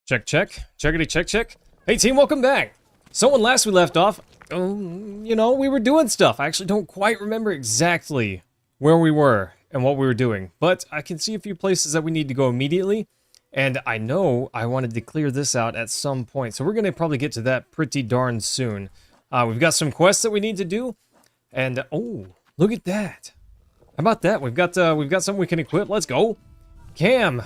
Check, check. Checkity, check, check. Hey, team, welcome back. So when last we left off, you know, we were doing stuff. I actually don't quite remember exactly where we were and what we were doing. But I can see a few places that we need to go immediately. And I know I wanted to clear this out at some point. So we're going to probably get to that pretty darn soon. We've got some quests that we need to do. And, oh, look at that. How about that? We've got something we can equip. Let's go. Cam.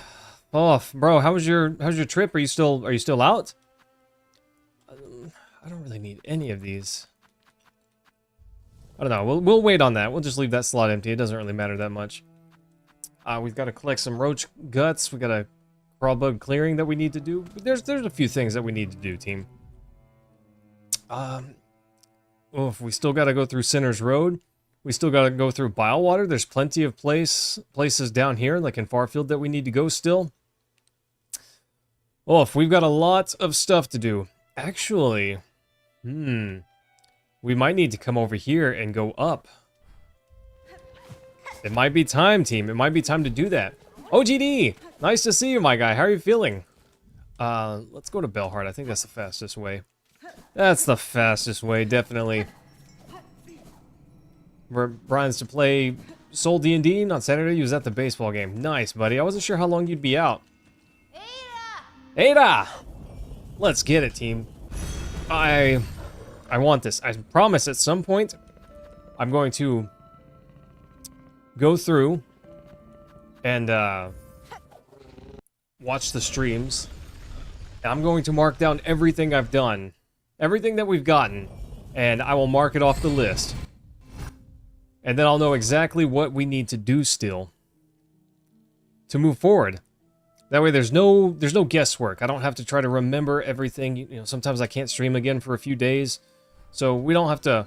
Oh, bro, how's your trip? Are you still out? I don't really need any of these. I don't know. We'll wait on that. We'll just leave that slot empty. It doesn't really matter that much. We've got to collect some roach guts. We got a crawl bug clearing that we need to do. There's a few things that we need to do, team. If we still got to go through Sinner's Road. We still got to go through Bilewater. There's plenty of places down here, like in Farfield, that we need to go still. Oh, if we've got a lot of stuff to do. Actually, we might need to come over here and go up. It might be time, team. It might be time to do that. OGD! Nice to see you, my guy. How are you feeling? Let's go to Bellheart. I think that's the fastest way. That's the fastest way, definitely. Brian's to play Soul D&D on Saturday. He was at the baseball game. Nice, buddy. I wasn't sure how long you'd be out. Ada! Let's get it, team. I want this. I promise at some point I'm going to go through and watch the streams. And I'm going to mark down everything I've done. Everything that we've gotten. And I will mark it off the list. And then I'll know exactly what we need to do still to move forward. That way there's no guesswork. I don't have to try to remember everything. You know, sometimes I can't stream again for a few days. So we don't have to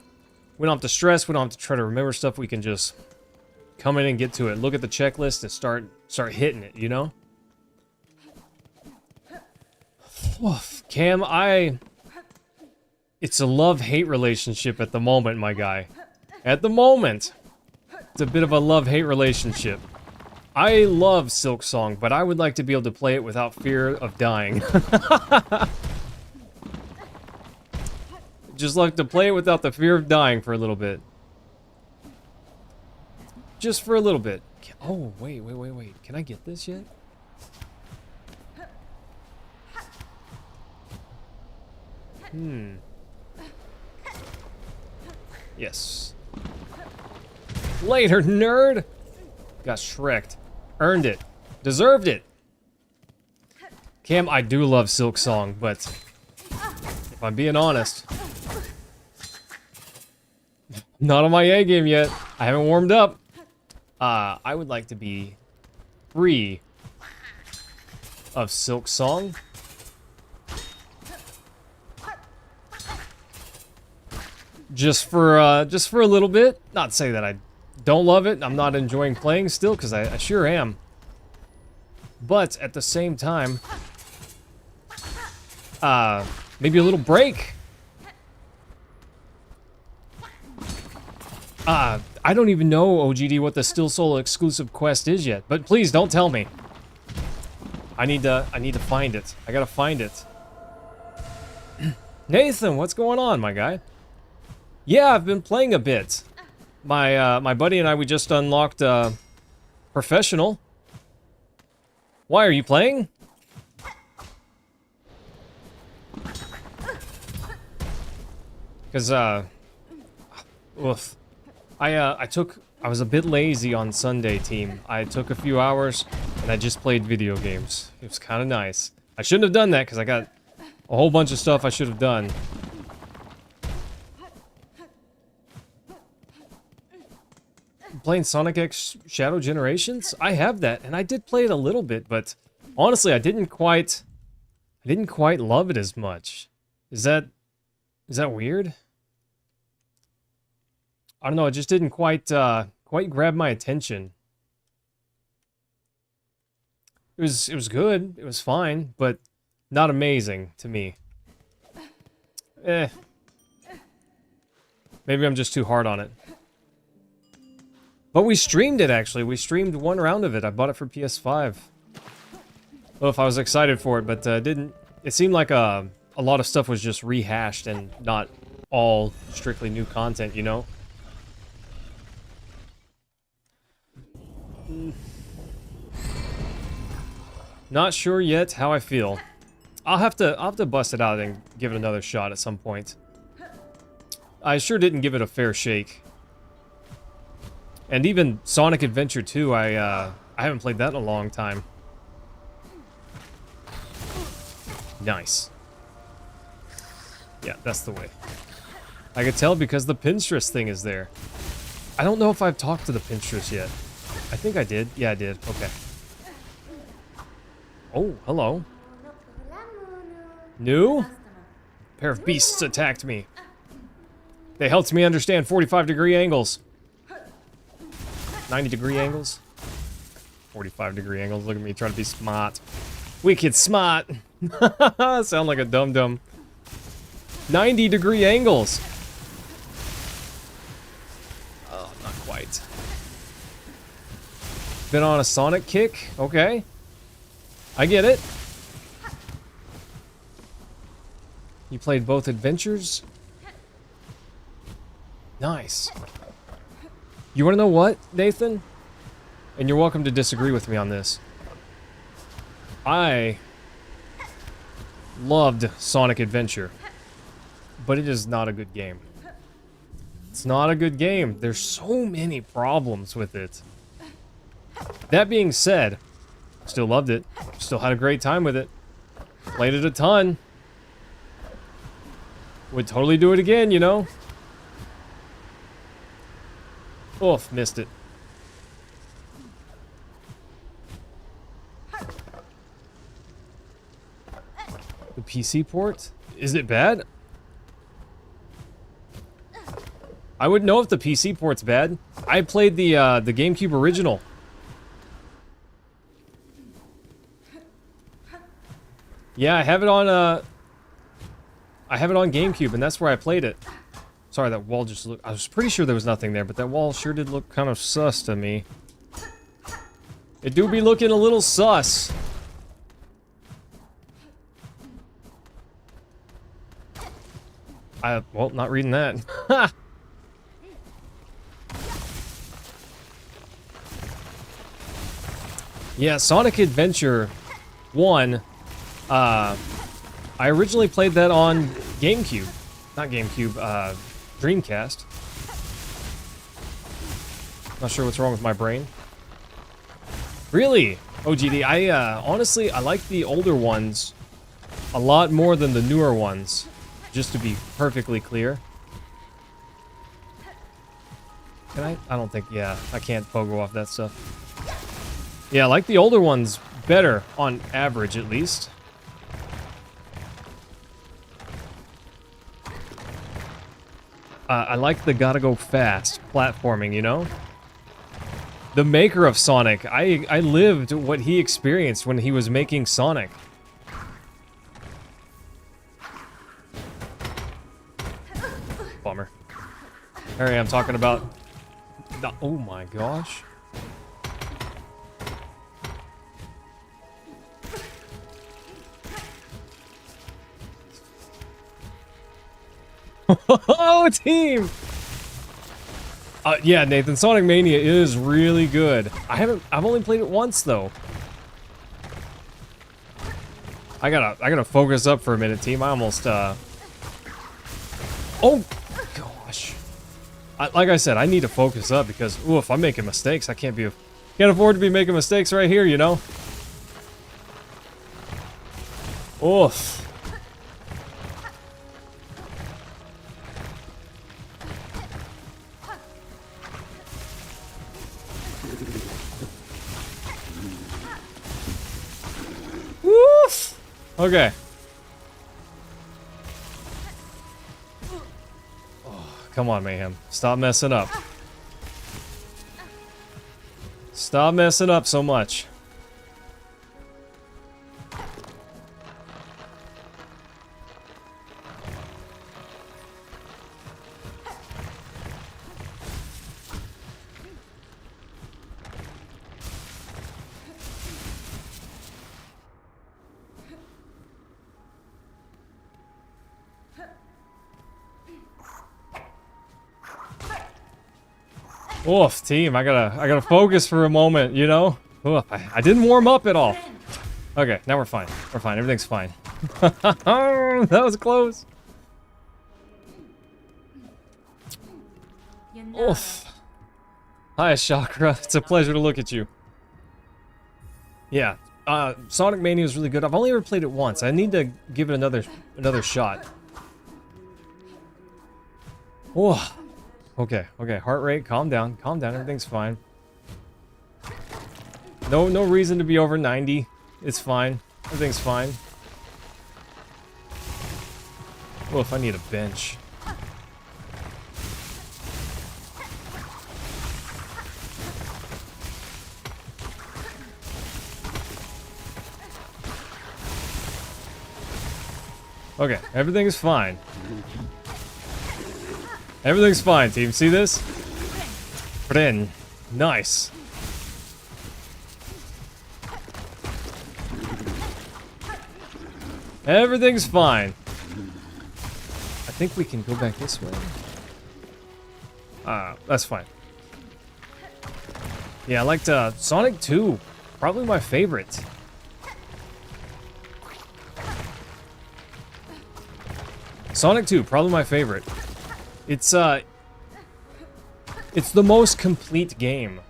stress, we don't have to try to remember stuff. We can just come in and get to it. Look at the checklist and start hitting it, you know? Cam, it's a love-hate relationship at the moment, my guy. At the moment, it's a bit of a love-hate relationship. I love Silksong, but I would like to be able to play it without fear of dying. Just like to play it without the fear of dying for a little bit. Just for a little bit. Oh, wait. Can I get this yet? Yes. Later, nerd! Got shreked. Earned it. Deserved it. Cam, I do love Silksong, but if I'm being honest, not on my A game yet. I haven't warmed up. I would like to be free of Silksong. Just for a little bit. Not to say that I don't love it. I'm not enjoying playing still, because I sure am. But at the same time, maybe a little break. I don't even know, OGD, what the Still Soul exclusive quest is yet. But please don't tell me. I need to find it. I gotta find it. Nathan, what's going on, my guy? Yeah, I've been playing a bit. My buddy and I, we just unlocked Professional. Why are you playing? Because I was a bit lazy on Sunday, team. I took a few hours and I just played video games. It was kind of nice. I shouldn't have done that because I got a whole bunch of stuff I should have done. Playing Sonic X Shadow Generations? I have that, and I did play it a little bit, but honestly, I didn't quite love it as much. Is that weird? I don't know, it just didn't quite grab my attention. It was good, it was fine, but not amazing to me. Maybe I'm just too hard on it. But we streamed it, actually. We streamed one round of it. I bought it for PS5. Well, if I was excited for it, but didn't It seemed like a lot of stuff was just rehashed and not all strictly new content, you know? Not sure yet how I feel. I'll have to bust it out and give it another shot at some point. I sure didn't give it a fair shake. And even Sonic Adventure 2, I haven't played that in a long time. Nice. Yeah, that's the way. I could tell because the Pinstress thing is there. I don't know if I've talked to the Pinstress yet. I think I did. Yeah, I did. Okay. Oh, hello. New? A pair of beasts attacked me. They helped me understand 45-degree angles. 90-degree angles? 45-degree angles. Look at me trying to be smart. Wicked smart. Sound like a dum-dum. 90-degree angles. Oh, not quite. Been on a Sonic kick? Okay. I get it. You played both adventures? Nice. You wanna know what, Nathan? And you're welcome to disagree with me on this. I loved Sonic Adventure, but it is not a good game. It's not a good game. There's so many problems with it. That being said, still loved it. Still had a great time with it. Played it a ton. Would totally do it again, you know? Oof, missed it. The PC port? Is it bad? I wouldn't know if the PC port's bad. I played the GameCube original. Yeah, I have it on GameCube, and that's where I played it. Sorry, that wall just looked... I was pretty sure there was nothing there, but that wall sure did look kind of sus to me. It do be looking a little sus. Well, not reading that. Ha! Yeah, Sonic Adventure 1, I originally played that on GameCube. Not GameCube, Dreamcast. Not sure what's wrong with my brain. Really? OGD, honestly, I like the older ones a lot more than the newer ones. Just to be perfectly clear. Can I? I don't think, yeah, I can't pogo off that stuff. Yeah, I like the older ones better, on average at least. I like the gotta go fast platforming, you know? The maker of Sonic, I lived what he experienced when he was making Sonic. Bummer. Harry, I'm talking about... Oh my gosh. Oh, team! Yeah, Nathan, Sonic Mania is really good. I've only played it once, though. I gotta focus up for a minute, team. I almost, Oh, gosh. Like I said, I need to focus up because, ooh, if I'm making mistakes, I can't afford to be making mistakes right here, you know? Oof. Woof! Okay. Oh, come on, Mayhem. Stop messing up. Stop messing up so much. Oof, team, I gotta focus for a moment, you know? Oof, I didn't warm up at all. Okay, now we're fine. We're fine, everything's fine. That was close. Oof. Hi, Chakra. It's a pleasure to look at you. Yeah, Sonic Mania is really good. I've only ever played it once. I need to give it another shot. Oh. Okay, heart rate, calm down, everything's fine. No reason to be over 90. It's fine. Everything's fine. Well, if I need a bench. Okay, everything's fine. Everything's fine, team. See this? Bren. Nice. Everything's fine. I think we can go back this way. That's fine. Yeah, I liked Sonic 2. Probably my favorite. Sonic 2, probably my favorite. It's the most complete game.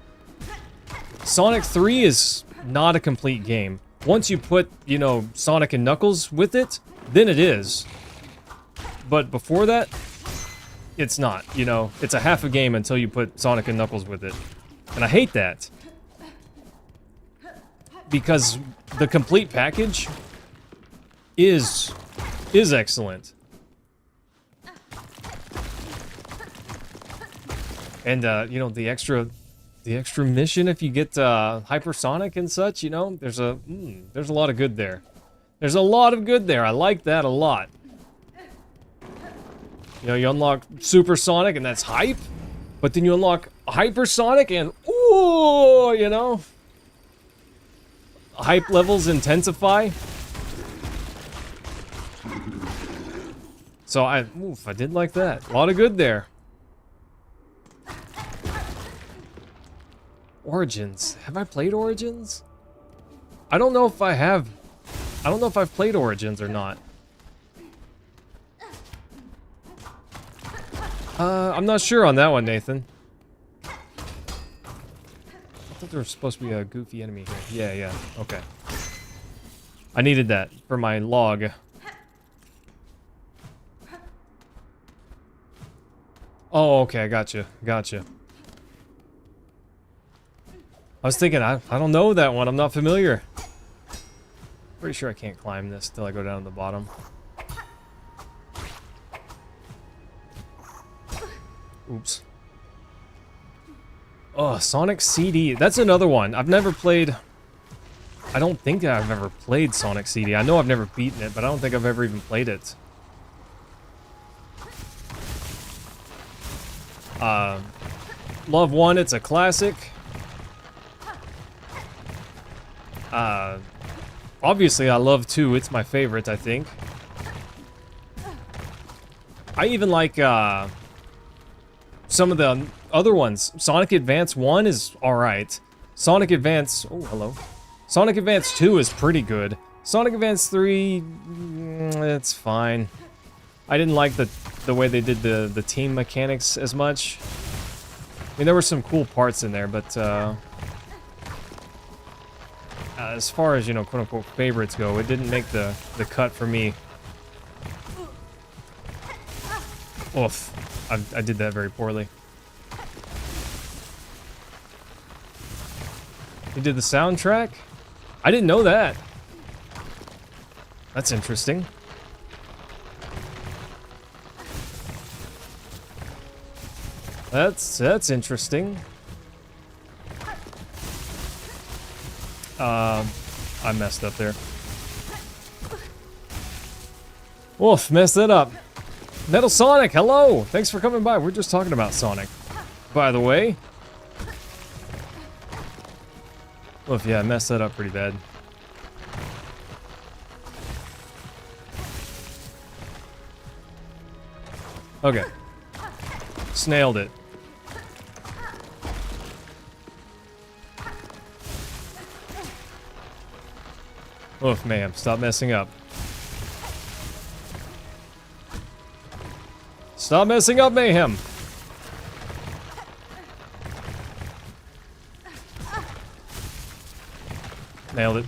Sonic 3 is not a complete game. Once you put, you know, Sonic and Knuckles with it, then it is. But before that, it's not, you know. It's a half a game until you put Sonic and Knuckles with it. And I hate that. Because the complete package is excellent. And, you know, the extra mission, if you get hypersonic and such, you know, there's a lot of good there. There's a lot of good there. I like that a lot. You know, you unlock supersonic and that's hype, but then you unlock hypersonic and, ooh, you know, hype levels intensify. So I did like that. A lot of good there. Origins. Have I played Origins? I don't know if I have. I don't know if I've played Origins or not. I'm not sure on that one, Nathan. I thought there was supposed to be a goofy enemy here. Yeah, okay. I needed that for my log. Oh, okay, gotcha. I was thinking, I don't know that one. I'm not familiar. Pretty sure I can't climb this till I go down to the bottom. Oops. Oh, Sonic CD. That's another one. I've never played... I don't think I've ever played Sonic CD. I know I've never beaten it, but I don't think I've ever even played it. Love 1, it's a classic. Obviously I love 2, it's my favorite, I think. I even like, some of the other ones. Sonic Advance 1 is alright. Sonic Advance... Oh, hello. Sonic Advance 2 is pretty good. Sonic Advance 3... it's fine. I didn't like the way they did the team mechanics as much. I mean, there were some cool parts in there, but, as far as, you know, quote-unquote favorites go, it didn't make the cut for me. Oof. I did that very poorly. He did the soundtrack? I didn't know that. That's interesting. That's interesting. I messed up there. Wolf, messed that up. Metal Sonic, hello! Thanks for coming by. We're just talking about Sonic, by the way. Wolf, yeah, I messed that up pretty bad. Okay. Snailed it. Oof, ma'am. Stop messing up. Stop messing up, Mayhem! Nailed it.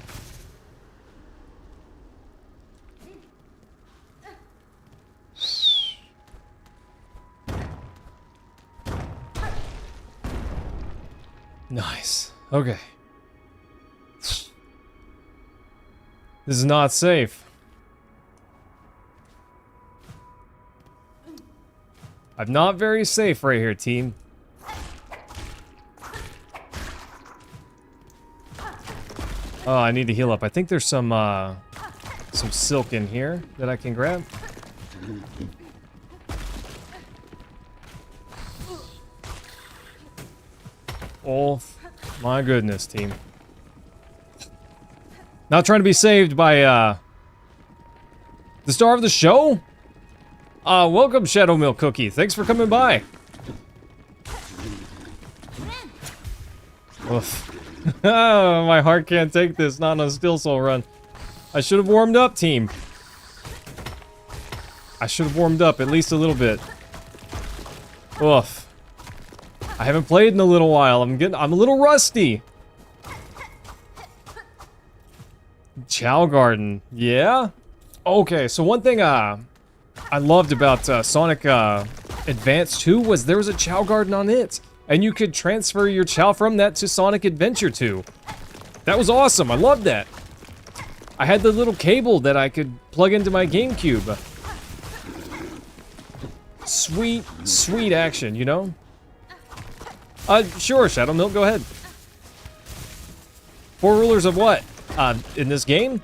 Nice. Okay. This is not safe. I'm not very safe right here, team. Oh, I need to heal up. I think there's some silk in here that I can grab. Oh, my goodness, team. Not trying to be saved by, the star of the show? Welcome, Shadow Milk Cookie. Thanks for coming by. Oof. Oh, my heart can't take this. Not on a Silksong run. I should have warmed up, team. I should have warmed up at least a little bit. Oof. I haven't played in a little while. I'm a little rusty. Chow Garden. Yeah? Okay, so one thing I loved about Sonic Advance 2 was there was a Chow Garden on it. And you could transfer your Chow from that to Sonic Adventure 2. That was awesome. I loved that. I had the little cable that I could plug into my GameCube. Sweet, sweet action, you know? Sure, Shadow Milk, go ahead. 4 rulers of what? In this game?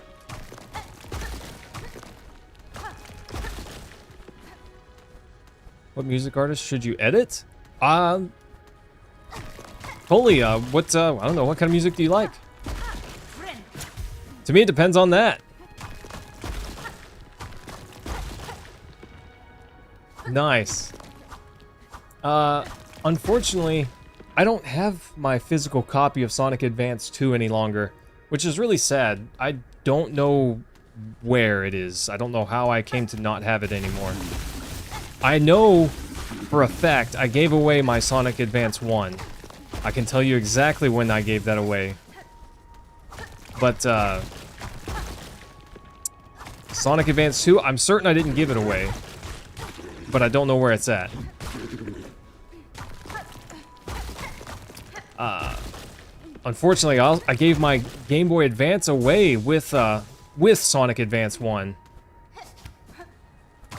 What music artist should you edit? Holy, I don't know, what kind of music do you like? To me, it depends on that. Nice. Unfortunately, I don't have my physical copy of Sonic Advance 2 any longer, which is really sad. I don't know where it is. I don't know how I came to not have it anymore. I know for a fact I gave away my Sonic Advance 1. I can tell you exactly when I gave that away. But, Sonic Advance 2, I'm certain I didn't give it away. But I don't know where it's at. Unfortunately, I gave my Game Boy Advance away with Sonic Advance 1.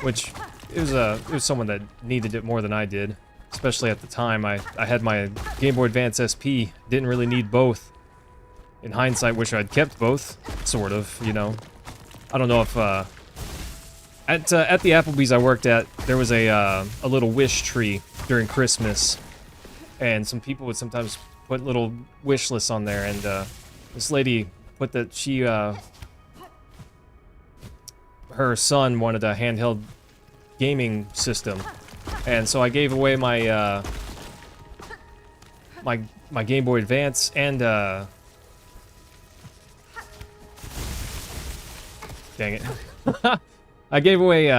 Which, it was someone that needed it more than I did. Especially at the time, I had my Game Boy Advance SP, didn't really need both. In hindsight, wish I'd kept both, sort of, you know. I don't know if, at the Applebee's I worked at, there was a little wish tree during Christmas. And some people would sometimes put little wish lists on there, and this lady put that she, her son wanted a handheld gaming system. And so I gave away my, my Game Boy Advance and, dang it. I gave away,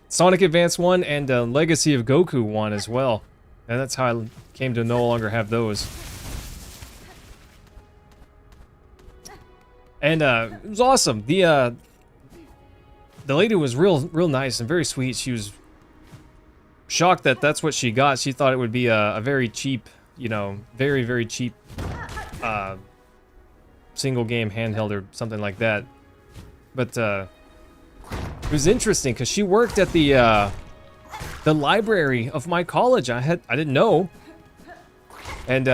Sonic Advance 1 and, Legacy of Goku 1 as well. And that's how I came to no longer have those. And, it was awesome. The lady was real nice and very sweet. She was shocked that that's what she got. She thought it would be a very cheap, you know, very cheap, single game handheld or something like that. But, it was interesting because she worked at the library of my college. I didn't know. And,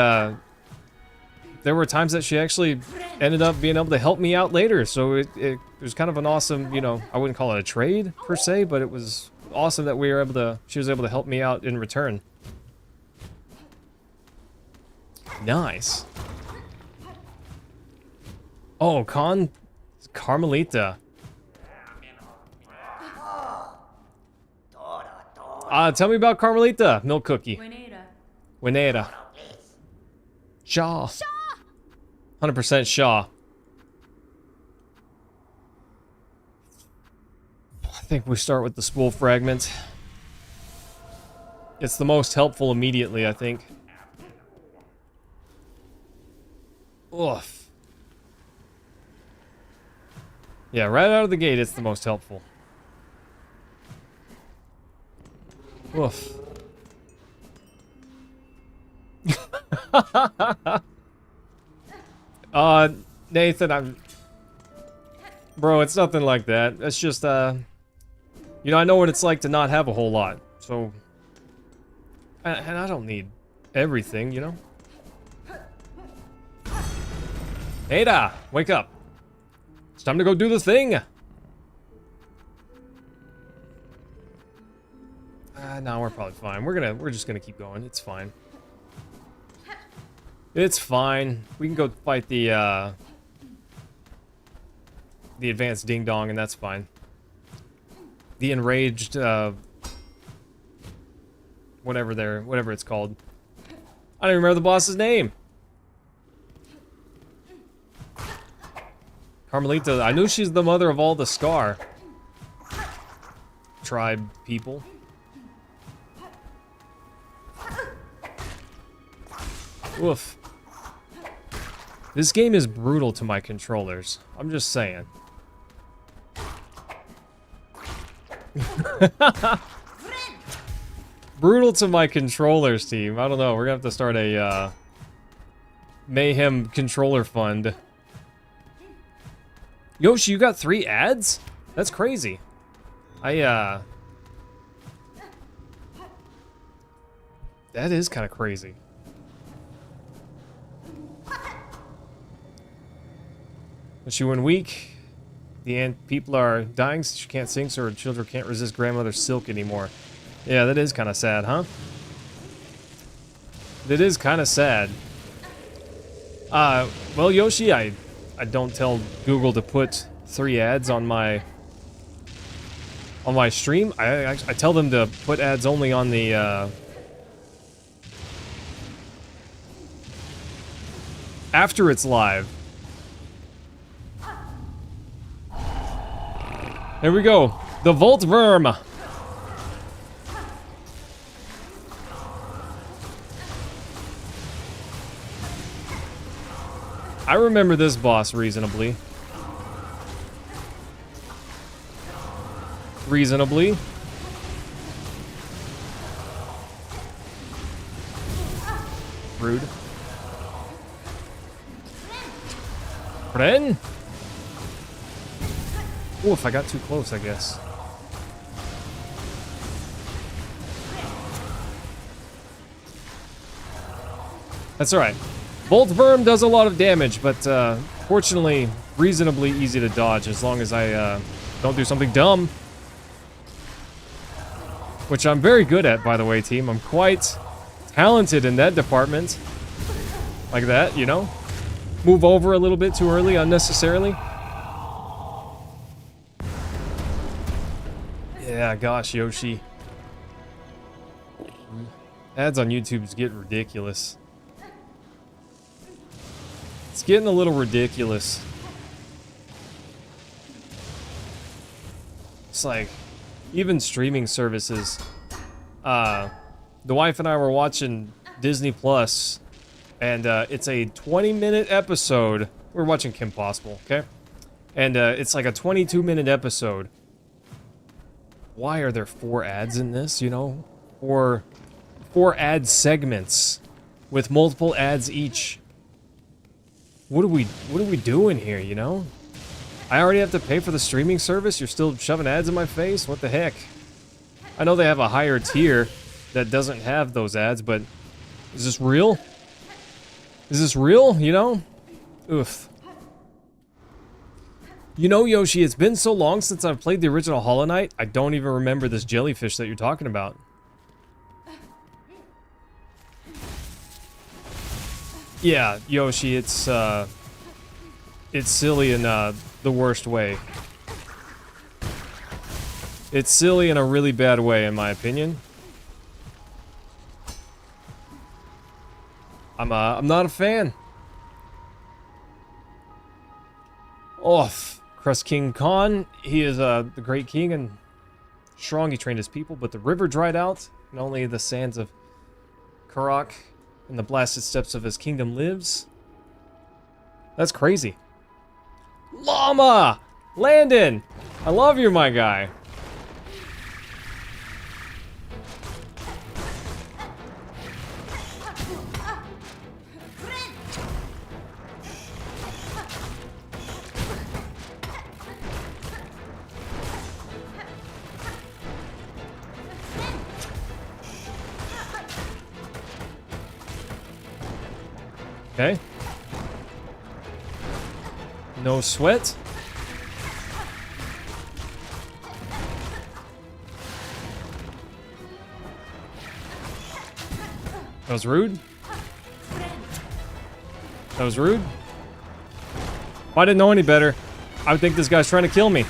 there were times that she actually ended up being able to help me out later. So it was kind of an awesome, you know, I wouldn't call it a trade per se, but it was awesome that she was able to help me out in return. Nice. Oh, Carmelita. Tell me about Carmelita, Milk Cookie. Winera. Shaw. 100% Shaw. think we start with the spool fragment. It's the most helpful immediately, I think. Oof. Yeah, right out of the gate, it's the most helpful. Oof. Nathan, Bro, it's nothing like that. It's just, you know, I know what it's like to not have a whole lot, so... And I don't need everything, you know? Ada, wake up. It's time to go do the thing. No, we're probably fine. We're just gonna keep going. It's fine. It's fine. We can go fight the advanced ding dong, and that's fine. The enraged, whatever it's called. I don't even remember the boss's name. Carmelita, I knew she's the mother of all the Scar tribe people. Woof. This game is brutal to my controllers. I'm just saying. Brutal to my controllers, team. I don't know. We're gonna have to start a Mayhem controller fund. Yoshi, you got 3 ads? That's crazy. That is kind of crazy. But she went weak. The ant people are dying since she can't sing, so her children can't resist grandmother Silk anymore. Yeah, that is kind of sad, huh? That is kind of sad. Well, Yoshi, I don't tell Google to put 3 ads on my stream. I tell them to put ads only on the after it's live. There we go. The Volt Worm. I remember this boss reasonably. Reasonably. Rude. Friend? Oh, if I got too close, I guess. That's alright. Volt Worm does a lot of damage, but fortunately, reasonably easy to dodge as long as I don't do something dumb. Which I'm very good at, by the way, team. I'm quite talented in that department. Like that, you know? Move over a little bit too early, unnecessarily. Yeah, gosh, Yoshi. Ads on YouTube's getting ridiculous. It's getting a little ridiculous. It's like, even streaming services. The wife and I were watching Disney Plus, and it's a 20-minute episode. We're watching Kim Possible, okay? And it's like a 22-minute episode. Why are there 4 ads in this, you know? Or 4 ad segments with multiple ads each. What are we doing here, you know? I already have to pay for the streaming service. You're still shoving ads in my face? What the heck? I know they have a higher tier that doesn't have those ads, but is this real? Is this real, you know? Oof. You know, Yoshi, it's been so long since I've played the original Hollow Knight, I don't even remember this jellyfish that you're talking about. Yeah, Yoshi, it's silly in the worst way. It's silly in a really bad way, in my opinion. I'm not a fan. Oh, Crust King Khan, he is the great king, and strong, he trained his people, but the river dried out, and only the sands of Karak and the blasted steps of his kingdom lives. That's crazy. Llama! Landon! I love you, my guy. Okay. No sweat. That was rude. That was rude. If I didn't know any better, I would think this guy's trying to kill me.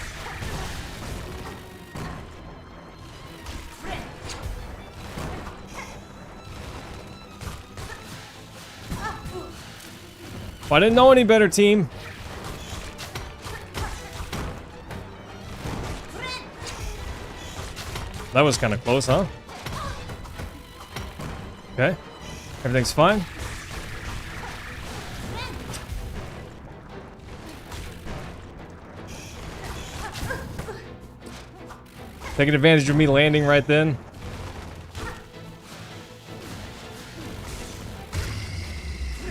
If I didn't know any better, team. That was kind of close, huh? Okay. Everything's fine. Taking advantage of me landing right then.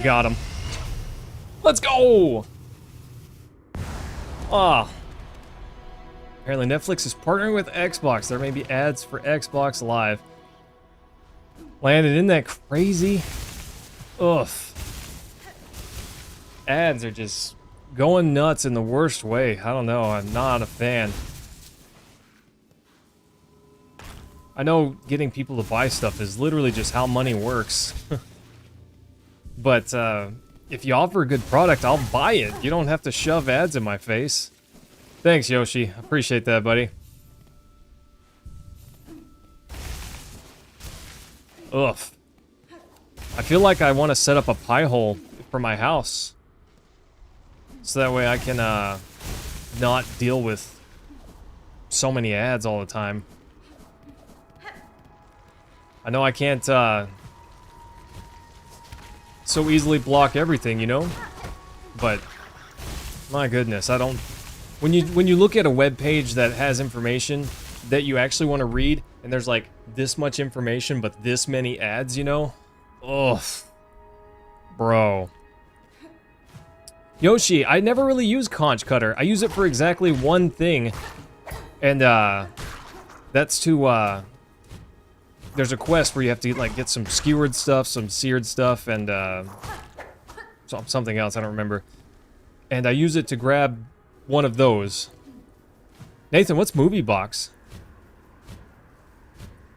Got him. Let's go! Ah. Apparently Netflix is partnering with Xbox. There may be ads for Xbox Live. Landed, isn't that crazy? Ugh. Ads are just going nuts in the worst way. I don't know. I'm not a fan. I know getting people to buy stuff is literally just how money works. But, if you offer a good product, I'll buy it. You don't have to shove ads in my face. Thanks, Yoshi. Appreciate that, buddy. Ugh. I feel like I want to set up a pie hole for my house. So that way I can, not deal with so many ads all the time. I know I can't, so easily block everything, you know? But my goodness, I don't when you look at a web page that has information that you actually want to read and there's like this much information but this many ads, you know? Ugh. Bro. Yoshi, I never really use Conch Cutter. I use it for exactly one thing. And that's to there's a quest where you have to like get some skewered stuff, some seared stuff, and something else, I don't remember. And I use it to grab one of those. Nathan, what's Movie Box?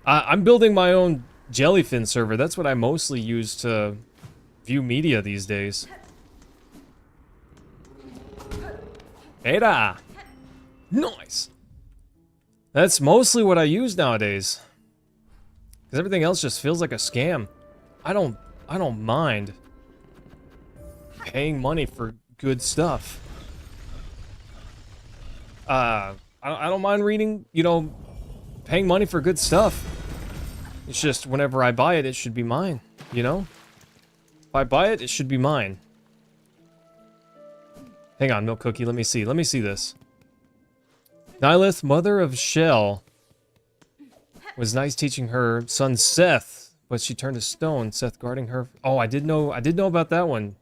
I'm building my own Jellyfin server. That's what I mostly use to view media these days. Ada! Nice! That's mostly what I use nowadays. Because everything else just feels like a scam. I don't mind paying money for good stuff. I don't mind reading, you know, paying money for good stuff. It's just whenever I buy it, it should be mine, you know? If I buy it, it should be mine. Hang on, Milk Cookie, let me see this. Nihilith, mother of Shell, was nice teaching her son Seth, but she turned to stone. Seth guarding her. Oh, I did know about that one.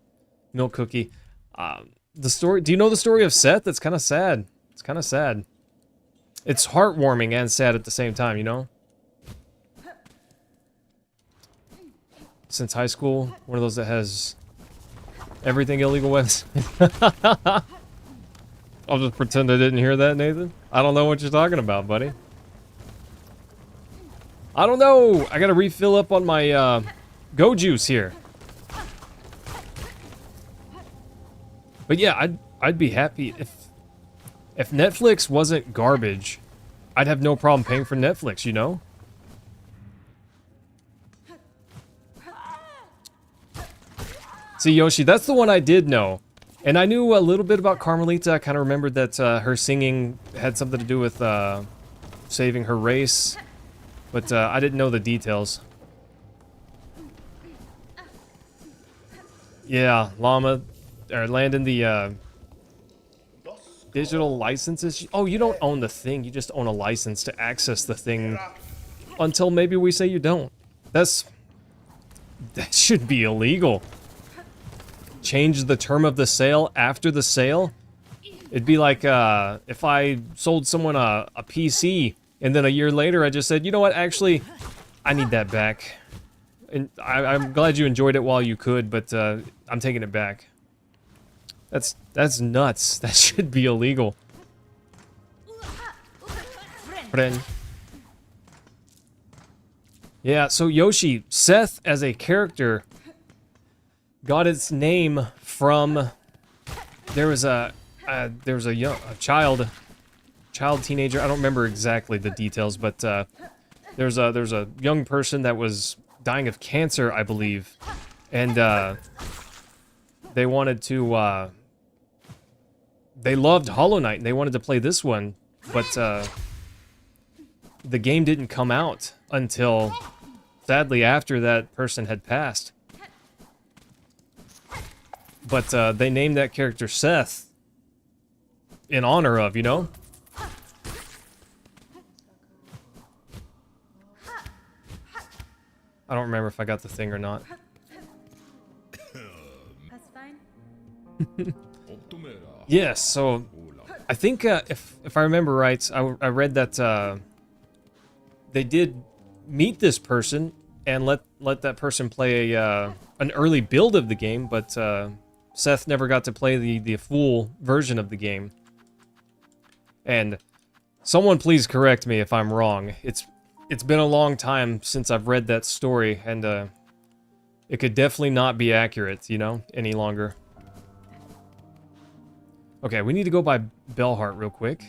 Milk Cookie. The story. Do you know the story of Seth? It's kind of sad. It's kind of sad. It's heartwarming and sad at the same time, you know? Since high school, one of those that has everything illegal websites. I'll just pretend I didn't hear that, Nathan. I don't know what you're talking about, buddy. I don't know. I gotta refill up on my Go Juice here. But yeah, I'd be happy if Netflix wasn't garbage. I'd have no problem paying for Netflix, you know? See, Yoshi, that's the one I did know. And I knew a little bit about Carmelita. I kind of remembered that her singing had something to do with saving her race. But I didn't know the details. Yeah, llama, or Landon, the digital licenses. Oh, you don't own the thing. You just own a license to access the thing until maybe we say you don't. That should be illegal. Change the term of the sale after the sale. It'd be like if I sold someone a PC and then a year later I just said, you know what, actually, I need that back. And I'm glad you enjoyed it while you could, but I'm taking it back. That's nuts. That should be illegal. Friend. Yeah, so Yoshi, Seth as a character got its name from, there was a child teenager. I don't remember exactly the details, but there's a young person that was dying of cancer, I believe, and they wanted to they loved Hollow Knight and they wanted to play this one, but the game didn't come out until sadly after that person had passed. But they named that character Seth in honor of, you know? I don't remember if I got the thing or not. That's fine. Yes, so I think if I remember right, I read that they did meet this person and let that person play an early build of the game, but Seth never got to play the full version of the game. And someone please correct me if I'm wrong. It's been a long time since I've read that story, and it could definitely not be accurate, you know, any longer. Okay, we need to go by Bellheart real quick.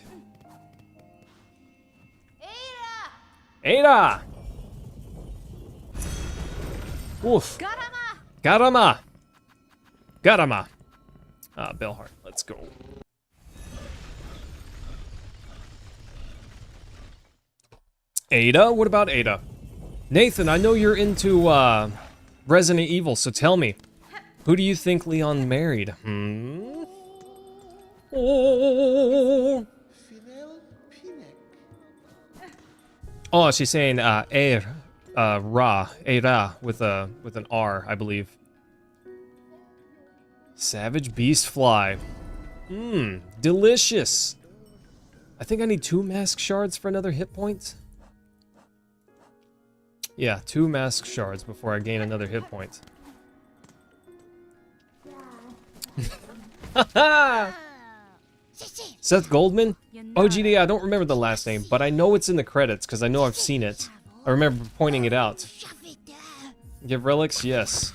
Ada! Oof. Garama! Garama! Ah, Bellheart, let's go. Ada? What about Ada? Nathan, I know you're into Resident Evil, so tell me, who do you think Leon married? Oh, oh, she's saying Ra, with an R, I believe. Savage Beast Fly. Delicious. I think I need 2 mask shards for another hit point. Yeah, 2 mask shards before I gain another hit point. Seth Goldman? OGD, I don't remember the last name, but I know it's in the credits because I know I've seen it. I remember pointing it out. Give relics? Yes.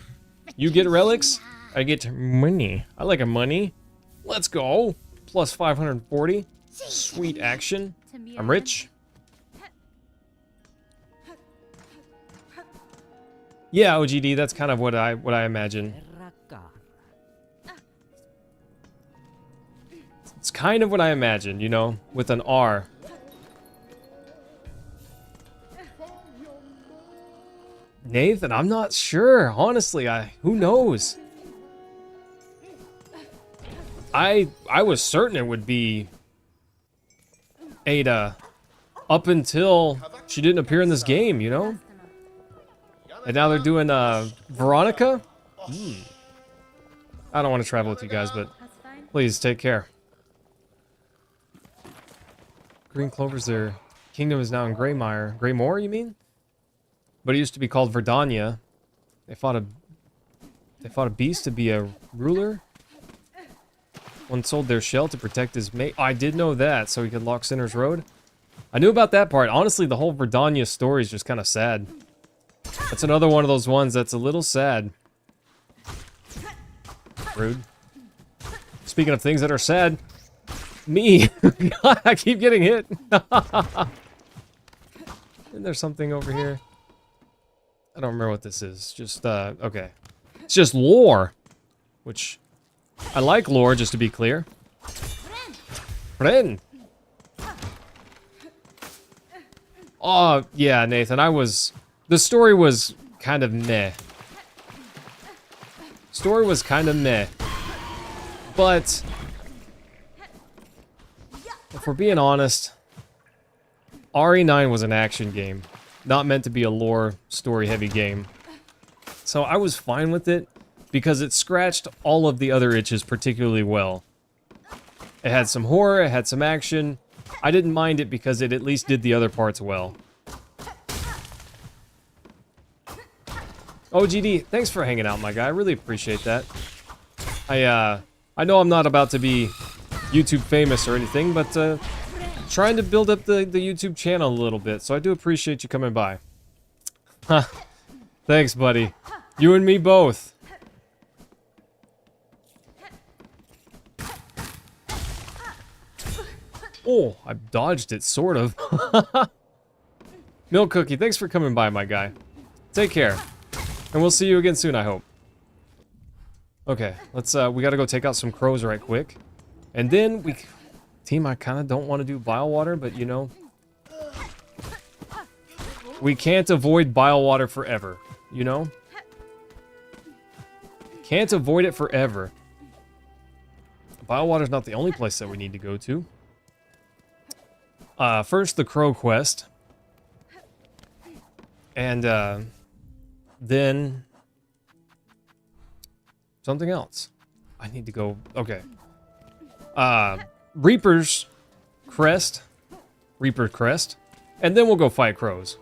You get relics? I get money. I like a money. Let's go. Plus 540. Sweet action. I'm rich. Yeah, OGD, that's kind of what I imagine. It's kind of what I imagine, you know, with an R. Nathan, I'm not sure. Honestly, who knows? I was certain it would be Ada up until she didn't appear in this game, you know? And now they're doing Veronica? I don't want to travel with you guys, but please take care. Green Clover's their kingdom is now in Greymire. Greymoor, you mean? But it used to be called Verdania. They fought a beast to be a ruler. One sold their shell to protect his mate. Oh, I did know that, so he could lock Sinner's Road. I knew about that part. Honestly, the whole Verdania story is just kind of sad. That's another one of those ones that's a little sad. Rude. Speaking of things that are sad, me. God, I keep getting hit. Isn't there something over here? I don't remember what this is. Just, okay. It's just lore. Which, I like lore, just to be clear. Friend. Oh, yeah, Nathan, the story was kind of meh. Story was kind of meh. But, if we're being honest, RE9 was an action game. Not meant to be a lore, story-heavy game. So I was fine with it, because it scratched all of the other itches particularly well. It had some horror, it had some action. I didn't mind it because it at least did the other parts well. Oh, GD, thanks for hanging out, my guy. I really appreciate that. I know I'm not about to be YouTube famous or anything, but trying to build up the YouTube channel a little bit, so I do appreciate you coming by. Thanks, buddy. You and me both. Oh, I dodged it, sort of. Milk Cookie, thanks for coming by, my guy. Take care. And we'll see you again soon, I hope. Okay, let's, we gotta go take out some crows right quick. And then Team, I kinda don't want to do bile water, but you know. We can't avoid bile water forever, you know? Can't avoid it forever. Bile water's not the only place that we need to go to. First the crow quest. And, then something else. I need to go, okay. Reaper's Crest. Reaper Crest. And then we'll go fight crows.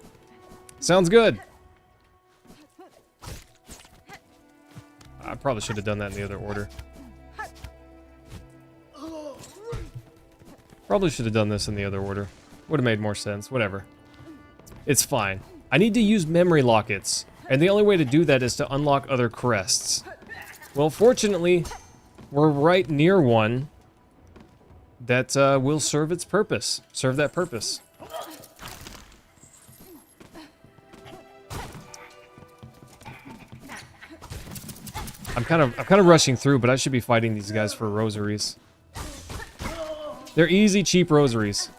Sounds good. I probably should have done that in the other order. Probably should have done this in the other order. Would have made more sense. Whatever. It's fine. I need to use memory lockets. And the only way to do that is to unlock other crests. Well, fortunately, we're right near one that will serve its purpose. Serve that purpose. I'm kind of rushing through, but I should be fighting these guys for rosaries. They're easy, cheap rosaries.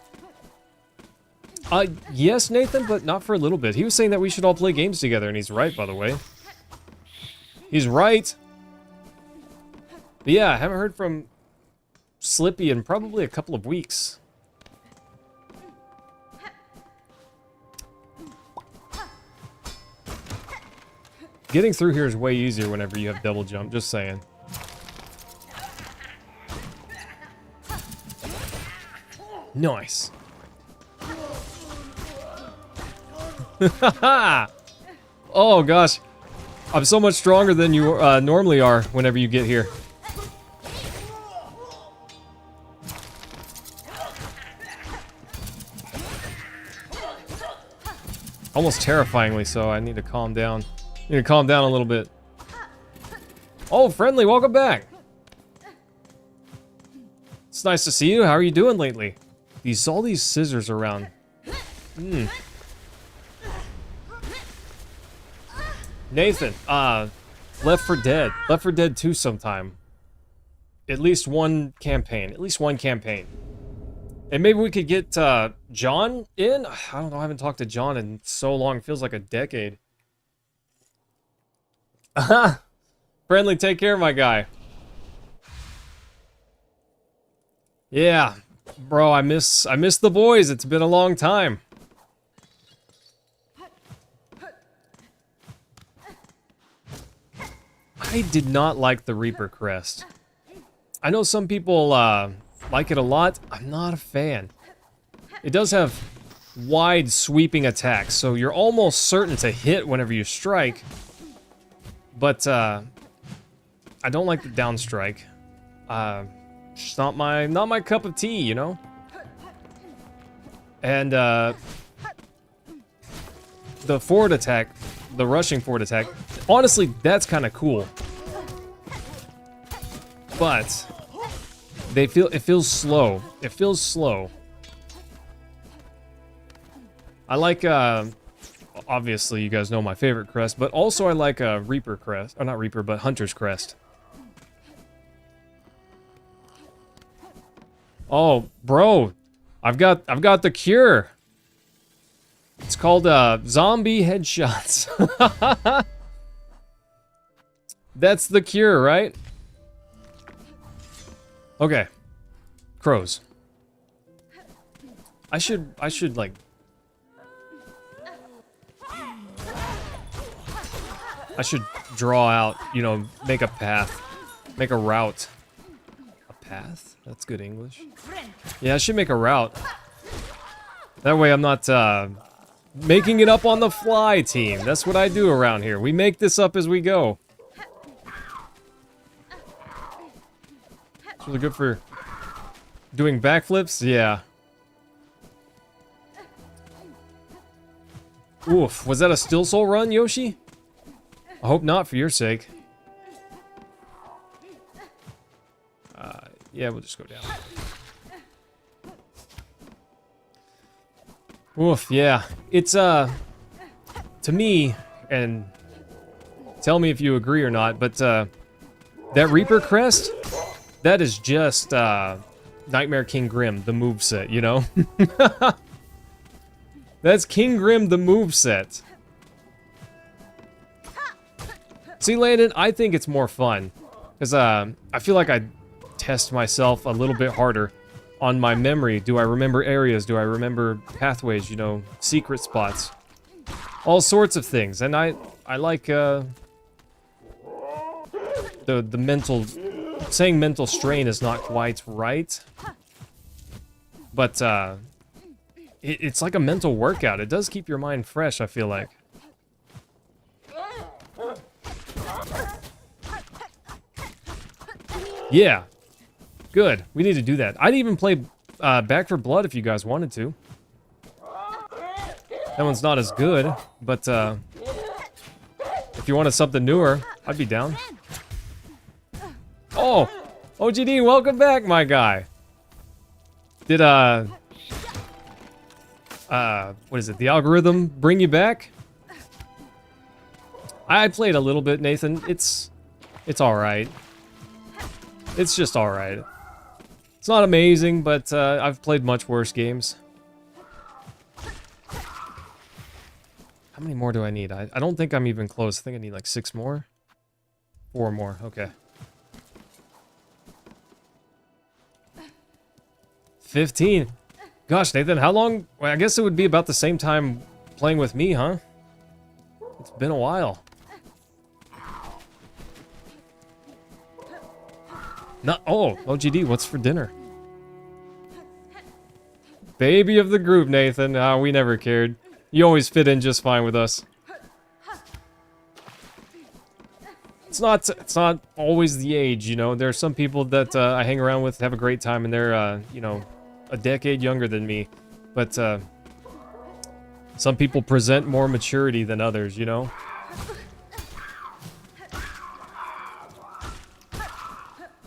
Yes, Nathan, but not for a little bit. He was saying that we should all play games together, and he's right, by the way. He's right. But yeah, I haven't heard from Slippy in probably a couple of weeks. Getting through here is way easier whenever you have double jump, just saying. Nice. Oh gosh, I'm so much stronger than you normally are whenever you get here. Almost terrifyingly so. I need to calm down. I need to calm down a little bit. Oh, Friendly, welcome back. It's nice to see you. How are you doing lately? All these scissors around. Nathan, Left 4 Dead. Left 4 Dead 2 sometime. At least one campaign. At least one campaign. And maybe we could get John in? I don't know, I haven't talked to John in so long. It feels like a decade. Friendly, take care, my guy. Yeah. Bro, I miss the boys. It's been a long time. I did not like the Reaper Crest. I know some people like it a lot. I'm not a fan. It does have wide sweeping attacks, so you're almost certain to hit whenever you strike. But I don't like the down strike. It's not my cup of tea, you know? And the forward attack, the rushing forward attack, honestly, that's kind of cool. But it feels slow. It feels slow. I like obviously you guys know my favorite crest, but also I like Reaper Crest, or not Reaper, but Hunter's Crest. Oh, bro, I've got the cure. It's called zombie headshots. That's the cure, right? Okay. Crows. I should like... I should draw out, you know, make a path. Make a route. A path? That's good English. Yeah, I should make a route. That way I'm not, making it up on the fly, team. That's what I do around here. We make this up as we go. It's really good for doing backflips. Yeah. Oof. Was that a Silksong run, Yoshi? I hope not, for your sake. Yeah, we'll just go down. Oof, yeah. It's, to me, and tell me if you agree or not, but, that Reaper crest, that is just, Nightmare King Grim, the moveset, you know? That's King Grim, the moveset. See, Landon, I think it's more fun. Because, I feel like I test myself a little bit harder on my memory. Do I remember areas? Do I remember pathways, you know, secret spots? All sorts of things. And I like, the mental... Saying mental strain is not quite right. But, it's like a mental workout. It does keep your mind fresh, I feel like. Yeah. Good. We need to do that. I'd even play Back for Blood if you guys wanted to. That one's not as good, but if you wanted something newer, I'd be down. Oh! OGD, welcome back, my guy. Did, what is it? The algorithm bring you back? I played a little bit, Nathan. It's alright. It's just alright. It's not amazing, but I've played much worse games. How many more do I need? I don't think I'm even close. I think I need like 6 more. 4 more, okay. 15. Gosh, Nathan, how long? Well, I guess it would be about the same time playing with me, huh? It's been a while. Not, oh, OGD, what's for dinner? Baby of the group, Nathan. Ah, we never cared. You always fit in just fine with us. It's not always the age, you know. There are some people that I hang around with, have a great time, and they're, you know, a decade younger than me. But, some people present more maturity than others, you know?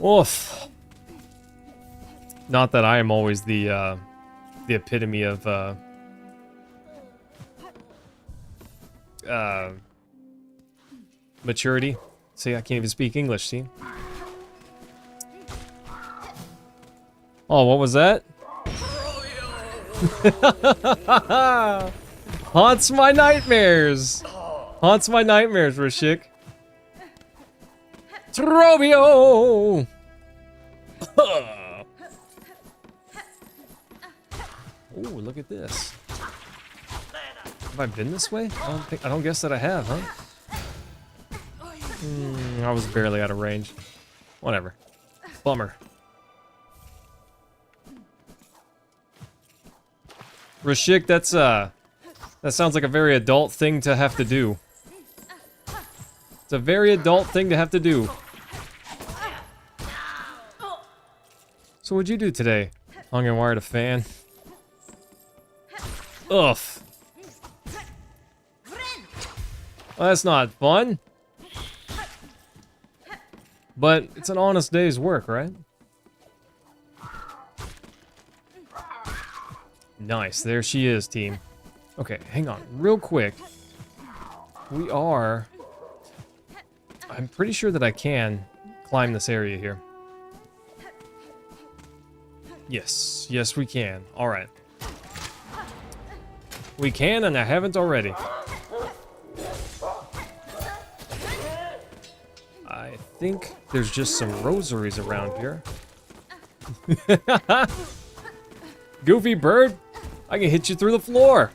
Oof. Not that I am always the epitome of, maturity. See, I can't even speak English, see? Oh, what was that? Haunts my nightmares! Haunts my nightmares, Rashik. Trobio! Oh, look at this. Have I been this way? I don't guess that I have, huh? I was barely out of range. Whatever. Bummer. Rashik, that's that sounds like a very adult thing to have to do. It's a very adult thing to have to do. So what'd you do today? Hung and wired a fan. Ugh. Well, that's not fun. But it's an honest day's work, right? Nice, there she is, team. Okay, hang on, real quick. We are... I'm pretty sure that I can climb this area here. Yes, yes we can. Alright. We can, and I haven't already. I think there's just some rosaries around here. Goofy bird, I can hit you through the floor.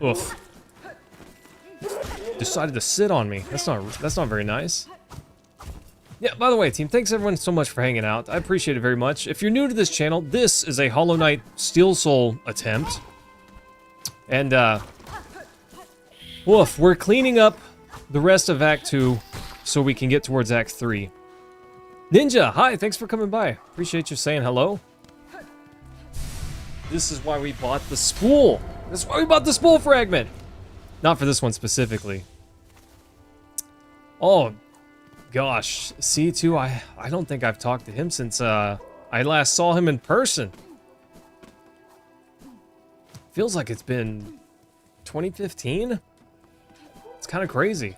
Oof. Decided to sit on me. That's not very nice. Yeah, by the way, team, thanks everyone so much for hanging out. I appreciate it very much. If you're new to this channel, this is a Hollow Knight Steel Soul attempt. And, woof, we're cleaning up the rest of Act 2 so we can get towards Act 3. Ninja, hi, thanks for coming by. Appreciate you saying hello. This is why we bought the spool. This is why we bought the spool fragment. Not for this one specifically. Oh, gosh. C2, I don't think I've talked to him since I last saw him in person. Feels like it's been 2015? It's kind of crazy.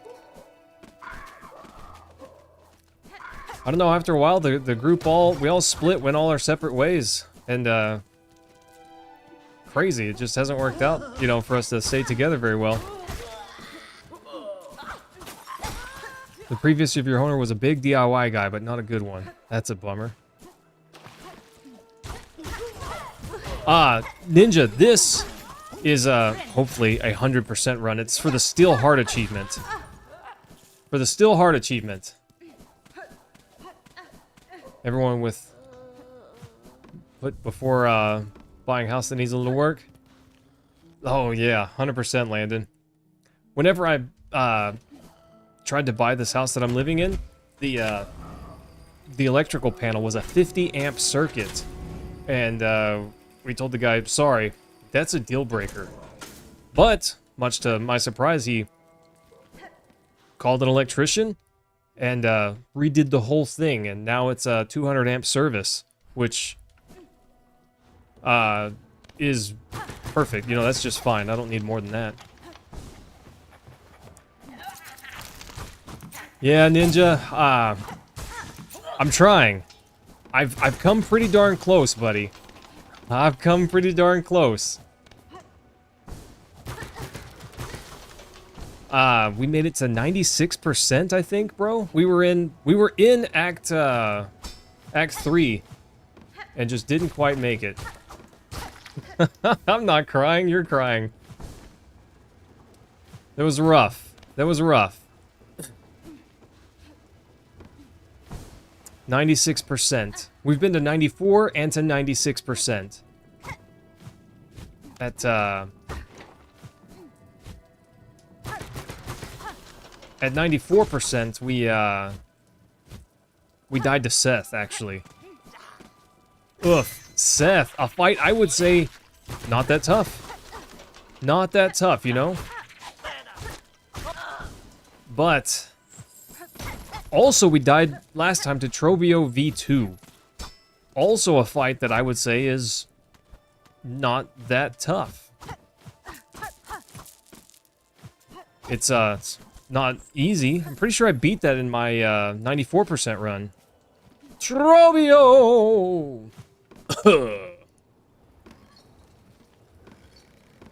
I don't know, after a while, the group we all split, went all our separate ways. And, crazy, it just hasn't worked out, you know, for us to stay together very well. The previous of your owner was a big DIY guy, but not a good one. That's a bummer. Ninja, this is, hopefully a 100% run. It's for the Steel Heart achievement. For the Steel Heart achievement. Everyone with... before, buying a house that needs a little work? Oh, yeah, 100% Landon. Whenever I, tried to buy this house that I'm living in, the electrical panel was a 50 amp circuit. And, we told the guy, sorry, that's a deal breaker. But, much to my surprise, he called an electrician and redid the whole thing, and now it's a 200 amp service, which is perfect. You know, that's just fine. I don't need more than that. Yeah, Ninja, I'm trying. I've come pretty darn close, buddy. I've come pretty darn close. We made it to 96%, I think, bro. We were in Act 3 and just didn't quite make it. I'm not crying, you're crying. That was rough. That was rough. 96%. We've been to 94 and to 96%. At 94%, we died to Seth, actually. Ugh, Seth, a fight I would say not that tough. Not that tough, you know? But also we died last time to Trobio V2. Also a fight that I would say is not that tough. It's not easy. I'm pretty sure I beat that in my 94% run. Trobio!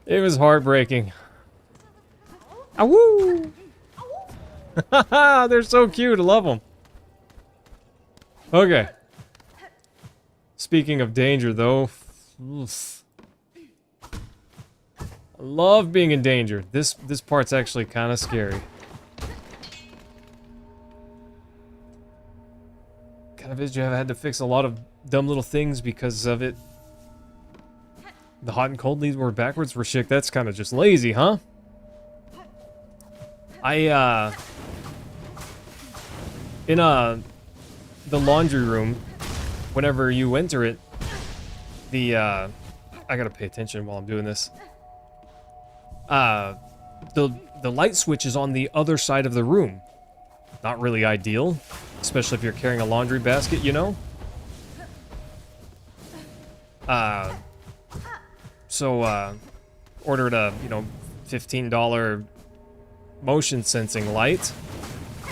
It was heartbreaking. Awoo! They're so cute. I love them. Okay. Speaking of danger, though. Oof. I love being in danger. This part's actually kind of scary. Kind of is. You have had to fix a lot of dumb little things because of it. The hot and cold leads were backwards for Schick. That's kind of just lazy, huh? In the laundry room, whenever you enter it, I gotta pay attention while I'm doing this. The light switch is on the other side of the room. Not really ideal, especially if you're carrying a laundry basket, you know? So, ordered a, you know, $15 motion sensing light.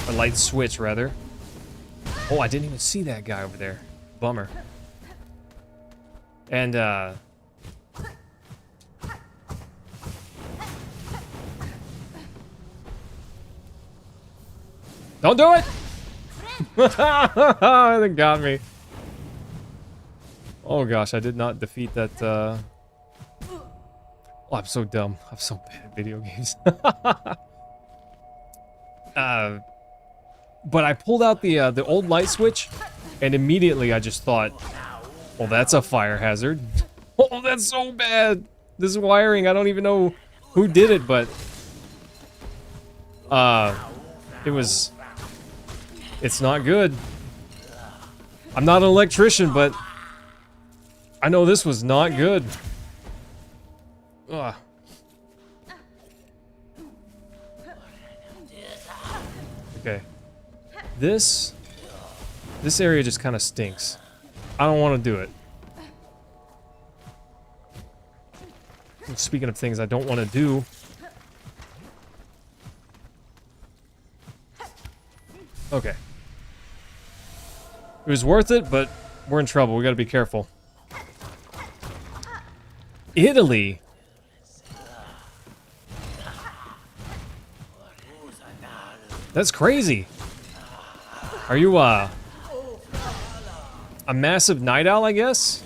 A light switch, rather. Oh, I didn't even see that guy over there. Bummer. And, Don't do it! That got me. Oh gosh, I did not defeat that, Oh, I'm so dumb. I'm so bad at video games. But I pulled out the old light switch, and immediately I just thought, well, that's a fire hazard. Oh, that's so bad. This wiring, I don't even know who did it, but it's not good. I'm not an electrician, but I know this was not good. Ugh. Okay. This area just kind of stinks. I don't want to do it. Speaking of things I don't want to do. Okay. It was worth it, but we're in trouble. We gotta be careful. Italy? That's crazy. Are you, a massive night owl, I guess?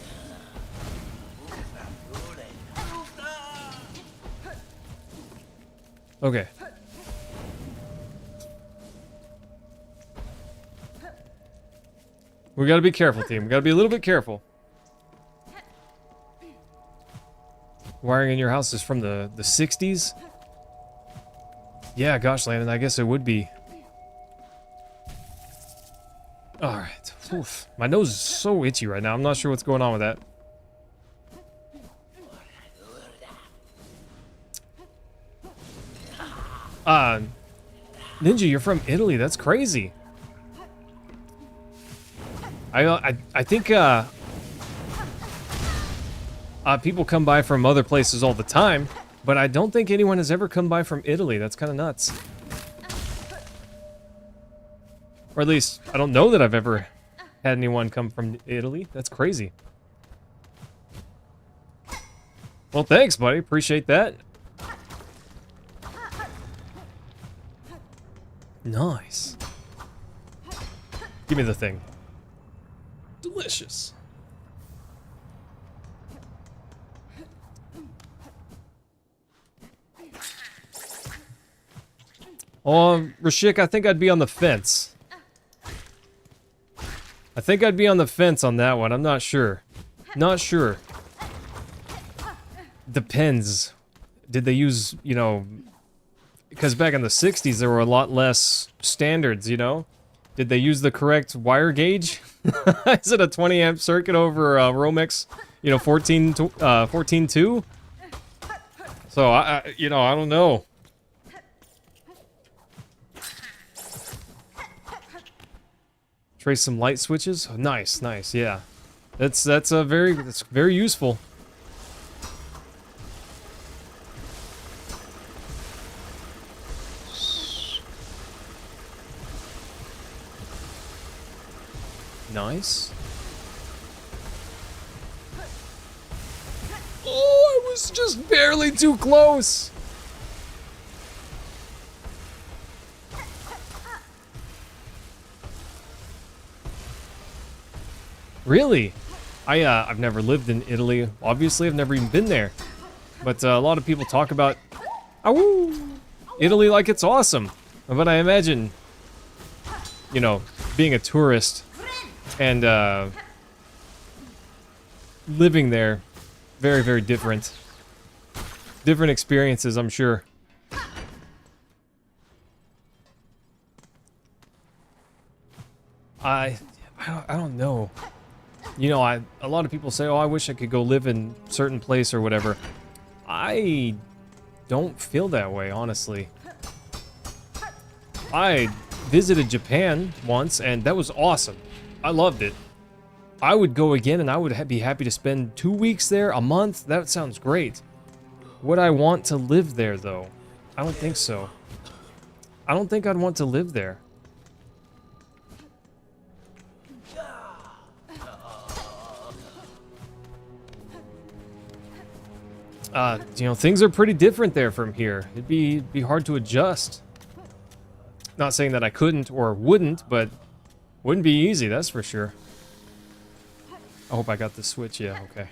Okay. We gotta be careful, team. We gotta be a little bit careful. Wiring in your house is from the 60s? Yeah, gosh, Landon, I guess it would be. Alright. Oof. My nose is so itchy right now. I'm not sure what's going on with that. Ninja, you're from Italy. That's crazy. I think, people come by from other places all the time, but I don't think anyone has ever come by from Italy. That's kind of nuts. Or at least, I don't know that I've ever had anyone come from Italy. That's crazy. Well, thanks, buddy. Appreciate that. Nice. Give me the thing. Delicious. Rashik, I think I'd be on the fence. I think I'd be on the fence on that one. I'm not sure. Not sure. Depends. Did they use, you know... Because back in the 60s, there were a lot less standards, you know? Did they use the correct wire gauge? Is it a 20 amp circuit over Romex, you know, 14.2? So, you know, I don't know. Trace some light switches. Oh, nice, nice, yeah. That's very useful. Nice. Oh, I was just barely too close. Really? I've never lived in Italy. Obviously, I've never even been there. But a lot of people talk about Italy like it's awesome. But I imagine, you know, being a tourist and living there, very, very different. Different experiences, I'm sure. I don't know. You know, a lot of people say, oh, I wish I could go live in a certain place or whatever. I don't feel that way, honestly. I visited Japan once, and that was awesome. I loved it. I would go again, and I would be happy to spend 2 weeks there, a month. That sounds great. Would I want to live there, though? I don't think so. I don't think I'd want to live there. You know, things are pretty different there from here. It'd be hard to adjust. Not saying that I couldn't or wouldn't, but wouldn't be easy, that's for sure. I hope I got the switch. Yeah, okay.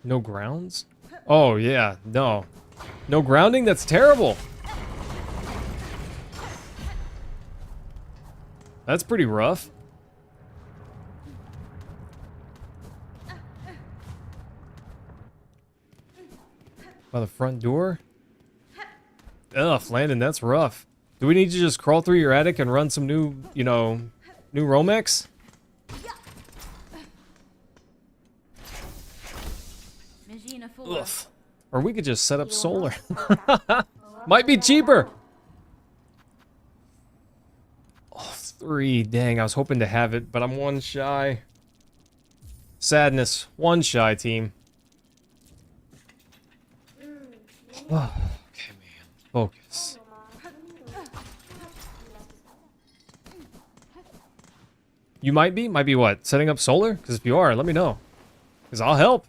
No grounds? Oh, yeah, no. No grounding? That's terrible. That's pretty rough. By the front door? Ugh, Landon, that's rough. Do we need to just crawl through your attic and run some new, you know, new Romex? Ugh. Or we could just set up solar. Might be cheaper. Oh, 3. Dang, I was hoping to have it, but I'm 1 shy. Sadness. 1 shy, team. Oh, okay, man. Focus. You might be? Might be what? Setting up solar? Because if you are, let me know. Because I'll help.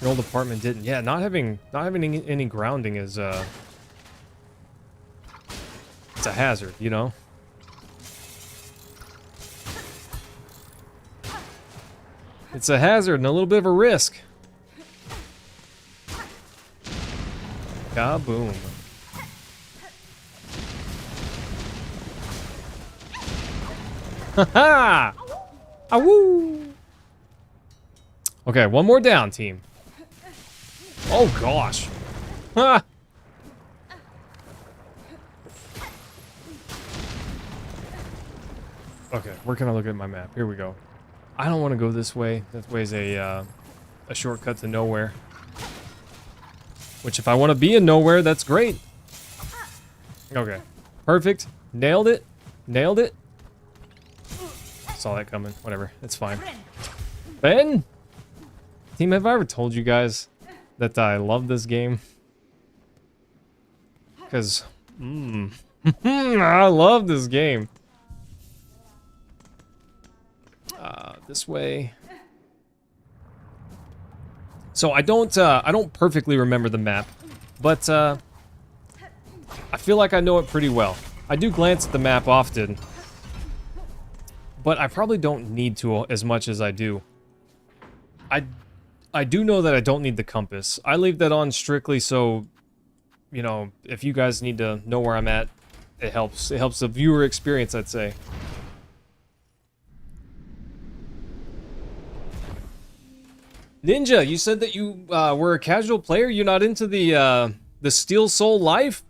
Your old apartment didn't. Yeah, not having any grounding is it's a hazard, you know. It's a hazard and a little bit of a risk. Kaboom. Haha! Awoo! Okay, 1 more down, team. Oh gosh. Ha! Okay, where can I look at my map? Here we go. I don't want to go this way. That way's a shortcut to nowhere. Which if I want to be in nowhere, that's great. Okay. Perfect. Nailed it. Nailed it. Saw that coming. Whatever. It's fine. Ben? Team, have I ever told you guys that I love this game? Because, I love this game. This way. So I don't perfectly remember the map, but I feel like I know it pretty well. I do glance at the map often, but I probably don't need to as much as I do. I do know that I don't need the compass. I leave that on strictly so, you know, if you guys need to know where I'm at, it helps. It helps the viewer experience, I'd say. Ninja, you said that you were a casual player. You're not into the Steel Soul life?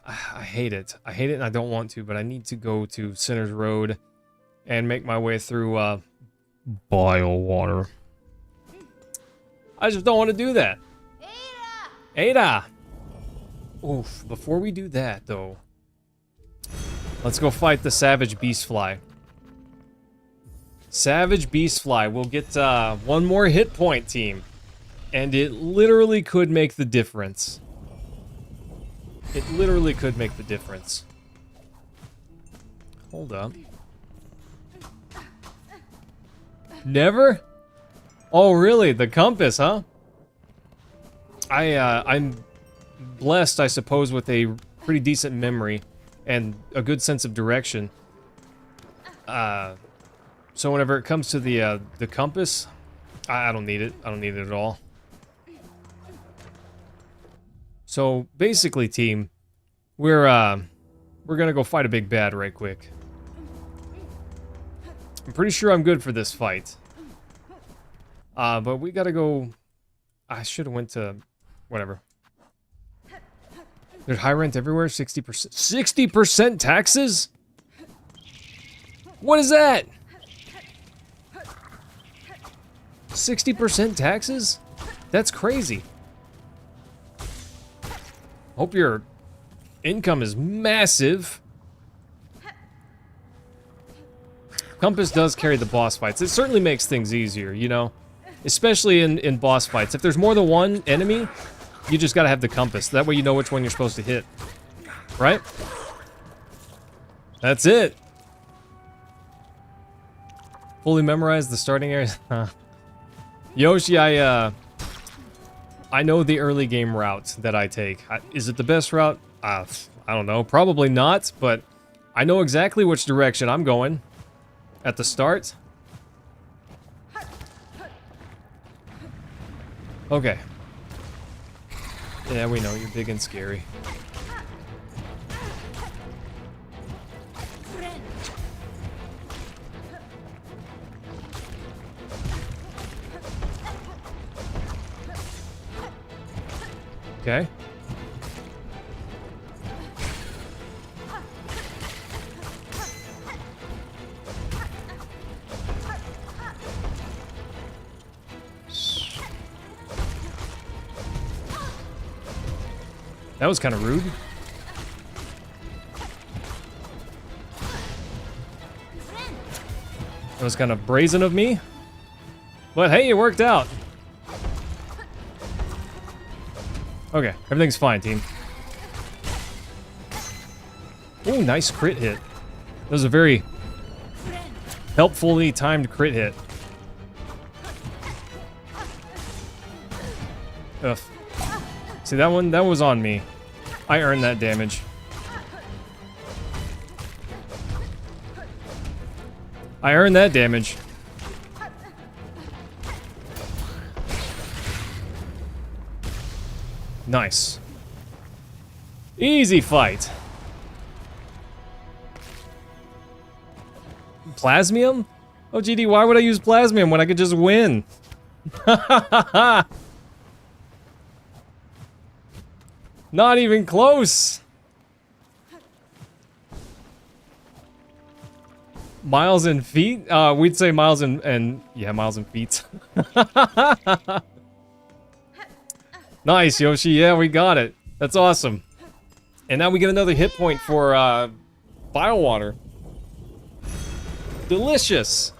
I hate it. I hate it and I don't want to, but I need to go to Sinner's Road and make my way through Bile Water. I just don't want to do that. Ada! Oof, before we do that, though, let's go fight the Savage Beastfly. Savage Beastfly will get 1 more hit point, team. And it literally could make the difference. It literally could make the difference. Hold up. Never? Oh, really? The compass, huh? I'm blessed, I suppose, with a pretty decent memory and a good sense of direction. So whenever it comes to the compass, I don't need it. I don't need it at all. So basically, team, we're gonna go fight a big bad right quick. I'm pretty sure I'm good for this fight. But we gotta go. I should have went to whatever. There's high rent everywhere. 60%. 60% taxes? What is that? 60% taxes? That's crazy. Hope your income is massive. Compass does carry the boss fights. It certainly makes things easier, you know? Especially in boss fights. If there's more than one enemy, you just gotta have the compass. That way you know which one you're supposed to hit. Right? That's it. fully memorize the starting areas. Yoshi, I know the early game route that I take. Is it the best route? I don't know. Probably not, but I know exactly which direction I'm going at the start. Okay. Yeah, we know you're big and scary. Okay. That was kind of rude. That was kind of brazen of me. But hey, it worked out. Okay, everything's fine, team. Ooh, nice crit hit. That was a very helpfully timed crit hit. Ugh. See, that one was on me. I earned that damage. I earned that damage. Nice. Easy fight. Plasmium? Oh, GD, why would I use Plasmium when I could just win? Not even close. Miles and feet? We'd say miles and yeah, miles and feet. Nice, Yoshi. Yeah, we got it. That's awesome. And now we get another hit point for Bio Water. Delicious.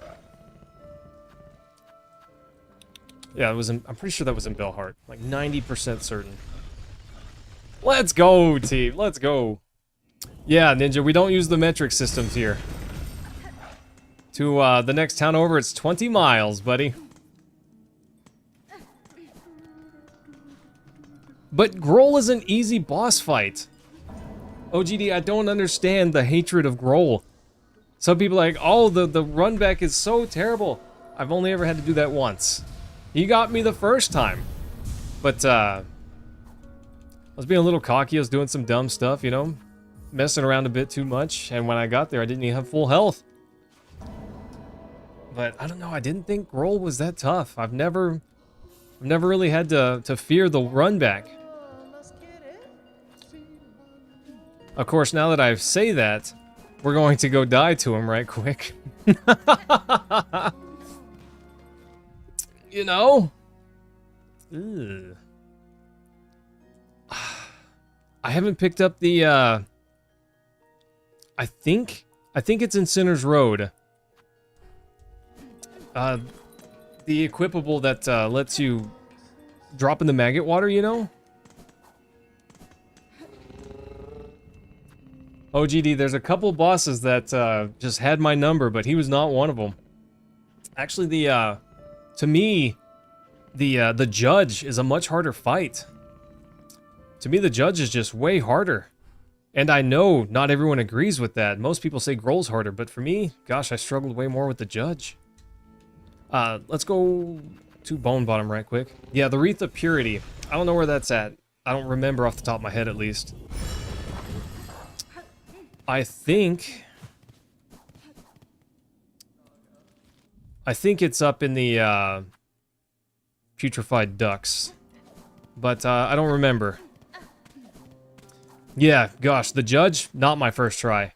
Yeah, it was in, I'm pretty sure that was in Bellheart. Like 90% certain. Let's go, team. Let's go. Yeah, Ninja, we don't use the metric systems here. To the next town over, it's 20 miles, buddy. But Grohl is an easy boss fight. OGD, I don't understand the hatred of Grohl. Some people are like, oh, the run back is so terrible. I've only ever had to do that once. He got me the first time. But, I was being a little cocky. I was doing some dumb stuff, you know? Messing around a bit too much. And when I got there, I didn't even have full health. But, I don't know. I didn't think Grohl was that tough. I've never really had to fear the run back. Of course, now that I say that, we're going to go die to him right quick. You know? Ugh. I haven't picked up the, I think it's in Sinner's Road. The equipable that, lets you drop in the maggot water, you know? OGD, there's a couple bosses that, just had my number, but he was not one of them. Actually, to me, the judge is a much harder fight. To me, the judge is just way harder. And I know not everyone agrees with that. Most people say Grohl's harder, but for me, gosh, I struggled way more with the judge. Let's go to Bone Bottom right quick. Yeah, the Wreath of Purity. I don't know where that's at. I don't remember off the top of my head, at least. I think it's up in the, Putrefied Ducks. But, I don't remember. Yeah, gosh, the judge, not my first try.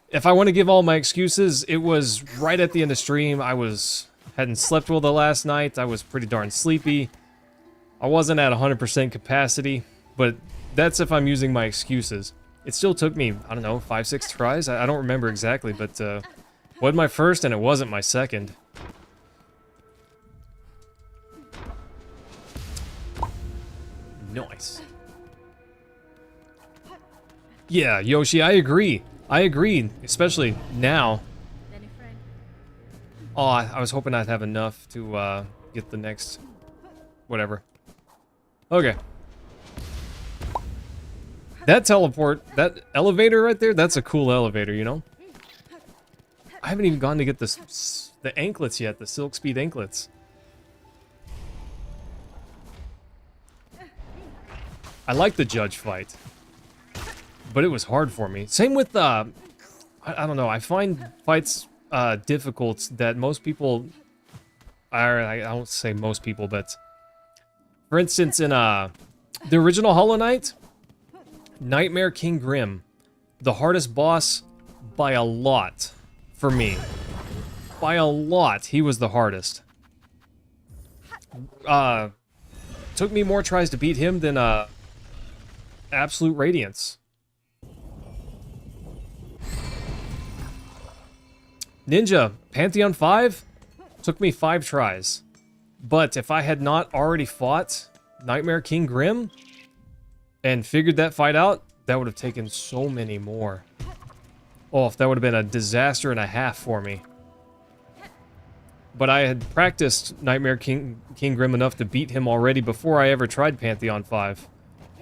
If I want to give all my excuses, it was right at the end of stream. I hadn't slept well the last night. I was pretty darn sleepy. I wasn't at 100% capacity, but that's if I'm using my excuses. It still took me, I don't know, 5-6 tries? I don't remember exactly, but it wasn't my first and it wasn't my second. Nice. Yeah, Yoshi, I agree. I agree, especially now. Oh, I was hoping I'd have enough to get the next... whatever. Okay. That teleport, that elevator right there, that's a cool elevator, you know? I haven't even gone to get the anklets yet, the Silk Speed anklets. I like the judge fight, but it was hard for me. Same with, I don't know, I find fights difficult that most people, I don't say most people, but for instance, in the original Hollow Knight, Nightmare King Grim, the hardest boss by a lot for me. By a lot, he was the hardest. Took me more tries to beat him than Absolute Radiance. Ninja, Pantheon 5 took me 5 tries. But if I had not already fought Nightmare King Grim and figured that fight out, that would have taken so many more. Oh, if that would have been a disaster and a half for me. But I had practiced Nightmare King Grim enough to beat him already before I ever tried Pantheon 5.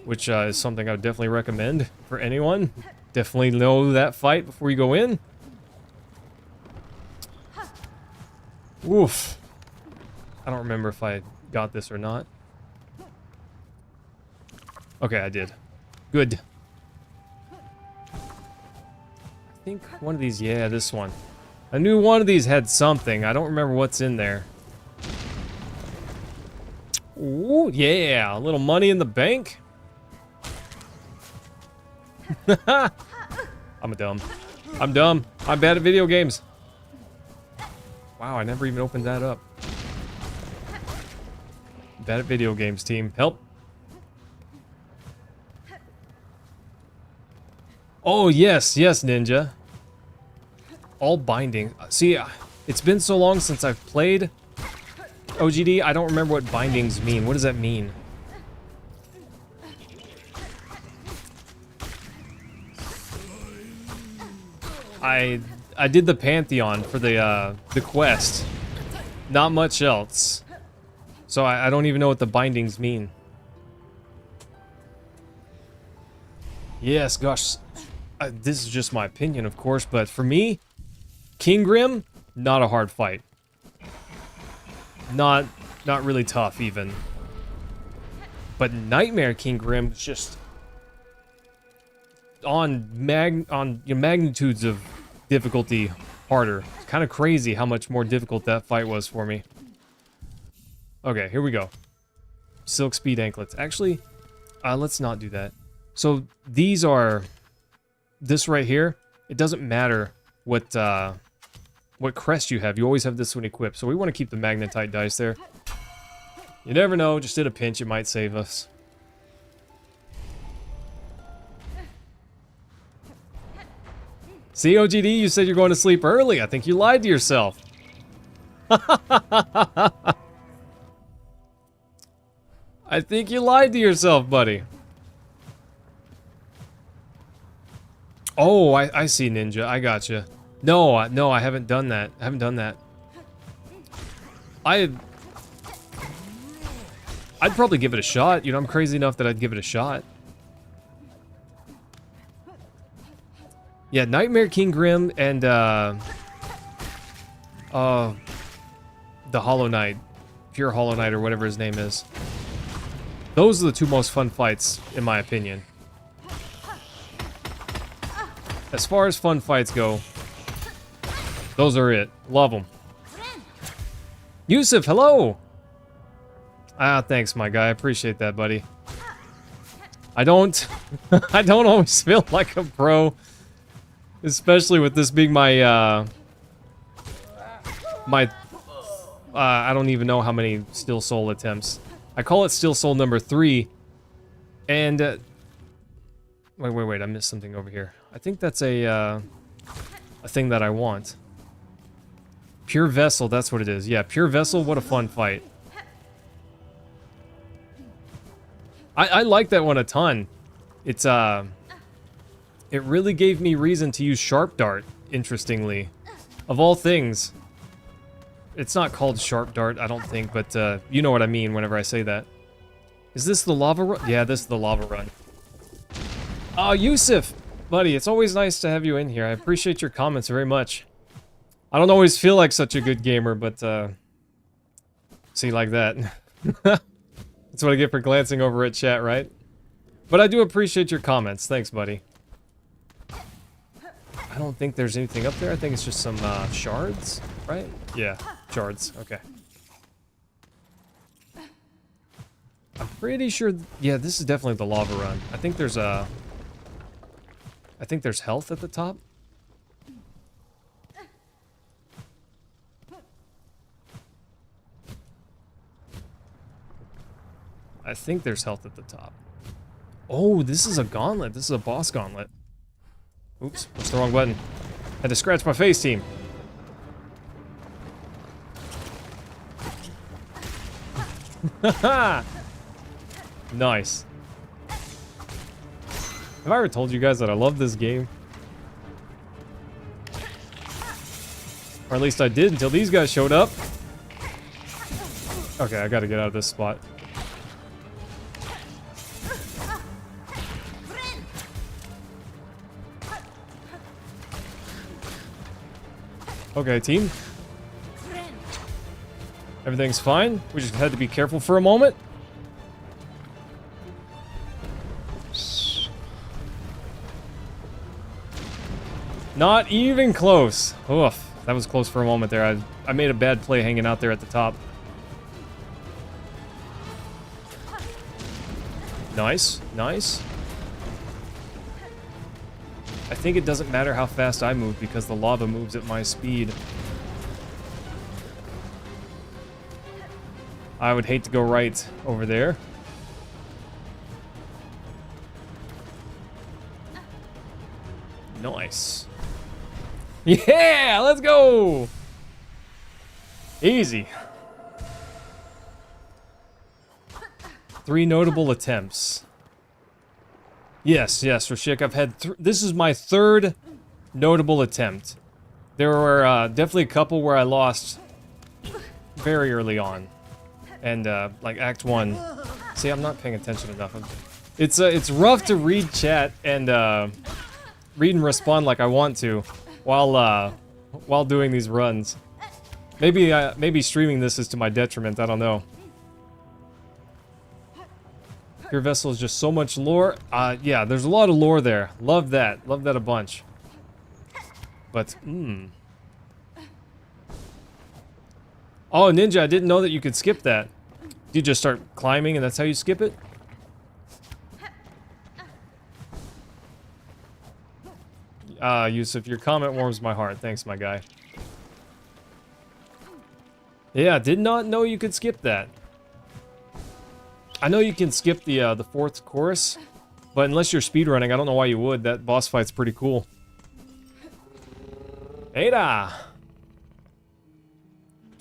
Which is something I would definitely recommend for anyone. Definitely know that fight before you go in. Oof. I don't remember if I got this or not. Okay, I did. Good. I think one of these, yeah, this one. I knew one of these had something. I don't remember what's in there. Ooh, yeah, a little money in the bank. I'm dumb. I'm dumb. I'm bad at video games. Wow, I never even opened that up. Bad at video games, team. Help. Oh, yes, yes, Ninja. All binding. See, it's been so long since I've played OGD, I don't remember what bindings mean. What does that mean? I did the Pantheon for the quest. Not much else. So I don't even know what the bindings mean. Yes, gosh. This is just my opinion, of course, but for me, King Grim, not a hard fight. Not really tough, even. But Nightmare King Grim is just on magnitudes of difficulty harder. It's kind of crazy how much more difficult that fight was for me. Okay, here we go. Silk Speed anklets. Actually, let's not do that. So these are, this right here, it doesn't matter what crest you have. You always have this one equipped. So we want to keep the magnetite dice there. You never know, just in a pinch, it might save us. See, OGD, you said you're going to sleep early. I think you lied to yourself. I think you lied to yourself, buddy. Oh, I see, Ninja. I gotcha. No, I haven't done that. I haven't done that. I'd probably give it a shot. You know, I'm crazy enough that I'd give it a shot. Yeah, Nightmare King Grim and the Hollow Knight, Pure Hollow Knight or whatever his name is. Those are the two most fun fights, in my opinion. As far as fun fights go, those are it. Love them. Yusuf, hello! Ah, thanks, my guy. I appreciate that, buddy. I don't always feel like a pro. Especially with this being my, I don't even know how many Still Soul attempts. I call it Still Soul number 3. And, wait, I missed something over here. I think that's a thing that I want. Pure Vessel, that's what it is. Yeah, Pure Vessel, what a fun fight. I like that one a ton. It's, it really gave me reason to use Sharp Dart, interestingly. Of all things. It's not called Sharp Dart, I don't think, but you know what I mean whenever I say that. Is this the lava run? Yeah, this is the lava run. Oh, Yusuf! Buddy, it's always nice to have you in here. I appreciate your comments very much. I don't always feel like such a good gamer, but, see, like that. That's what I get for glancing over at chat, right? But I do appreciate your comments. Thanks, buddy. I don't think there's anything up there. I think it's just some, shards, right? Yeah, shards. Okay. I'm pretty sure... Yeah, this is definitely the lava run. I think there's health at the top. I think there's health at the top. Oh, this is a gauntlet. This is a boss gauntlet. Oops, pressed the wrong button. Had to scratch my face, team. Nice. Have I ever told you guys that I love this game? Or at least I did until these guys showed up. Okay, I gotta get out of this spot. Okay, team. Everything's fine. We just had to be careful for a moment. Not even close. Oof, that was close for a moment there. I made a bad play hanging out there at the top. Nice, nice. I think it doesn't matter how fast I move because the lava moves at my speed. I would hate to go right over there. Nice. Yeah, let's go! Easy. 3 notable attempts. Yes, Rashik, I've had this is my 3rd notable attempt. There were definitely a couple where I lost very early on. And like Act 1. See, I'm not paying attention enough. It's rough to read chat and read and respond like I want to while doing these runs. Maybe streaming this is to my detriment, I don't know. Your vessel is just so much lore. Yeah, there's a lot of lore there. Love that a bunch. But, Oh, Ninja, I didn't know that you could skip that. You just start climbing and that's how you skip it? Yusuf, your comment warms my heart. Thanks, my guy. Yeah, did not know you could skip that. I know you can skip the 4th chorus, but unless you're speedrunning, I don't know why you would. That boss fight's pretty cool. Ada!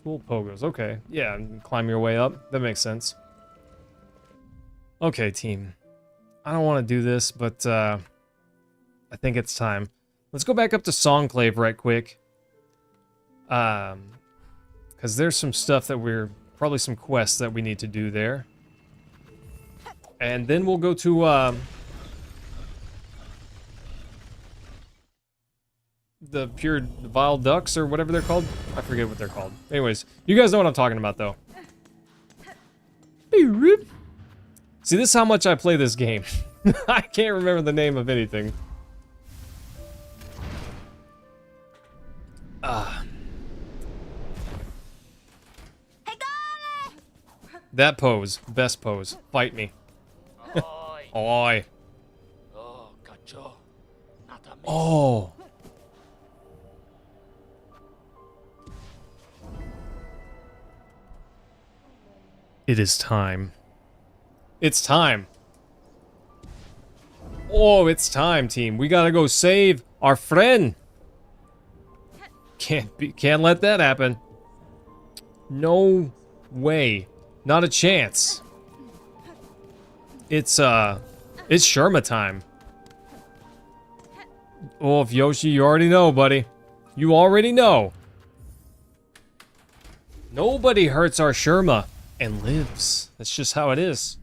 Cool pogos, okay. Yeah, climb your way up. That makes sense. Okay, team. I don't want to do this, but I think it's time. Let's go back up to Songclave right quick. Because there's some stuff that probably some quests that we need to do there. And then we'll go to, the Vile Ducks, or whatever they're called. I forget what they're called. Anyways, you guys know what I'm talking about, though. See, this is how much I play this game. I can't remember the name of anything. That pose. Best pose. Fight me. Oi. Oh. It is time. It's time. Oh, it's time, team. We gotta go save our friend. Can't let that happen. No way. Not a chance. It's Sherma time. Oh, if Yoshi, you already know, buddy. You already know. Nobody hurts our Sherma and lives. That's just how it is.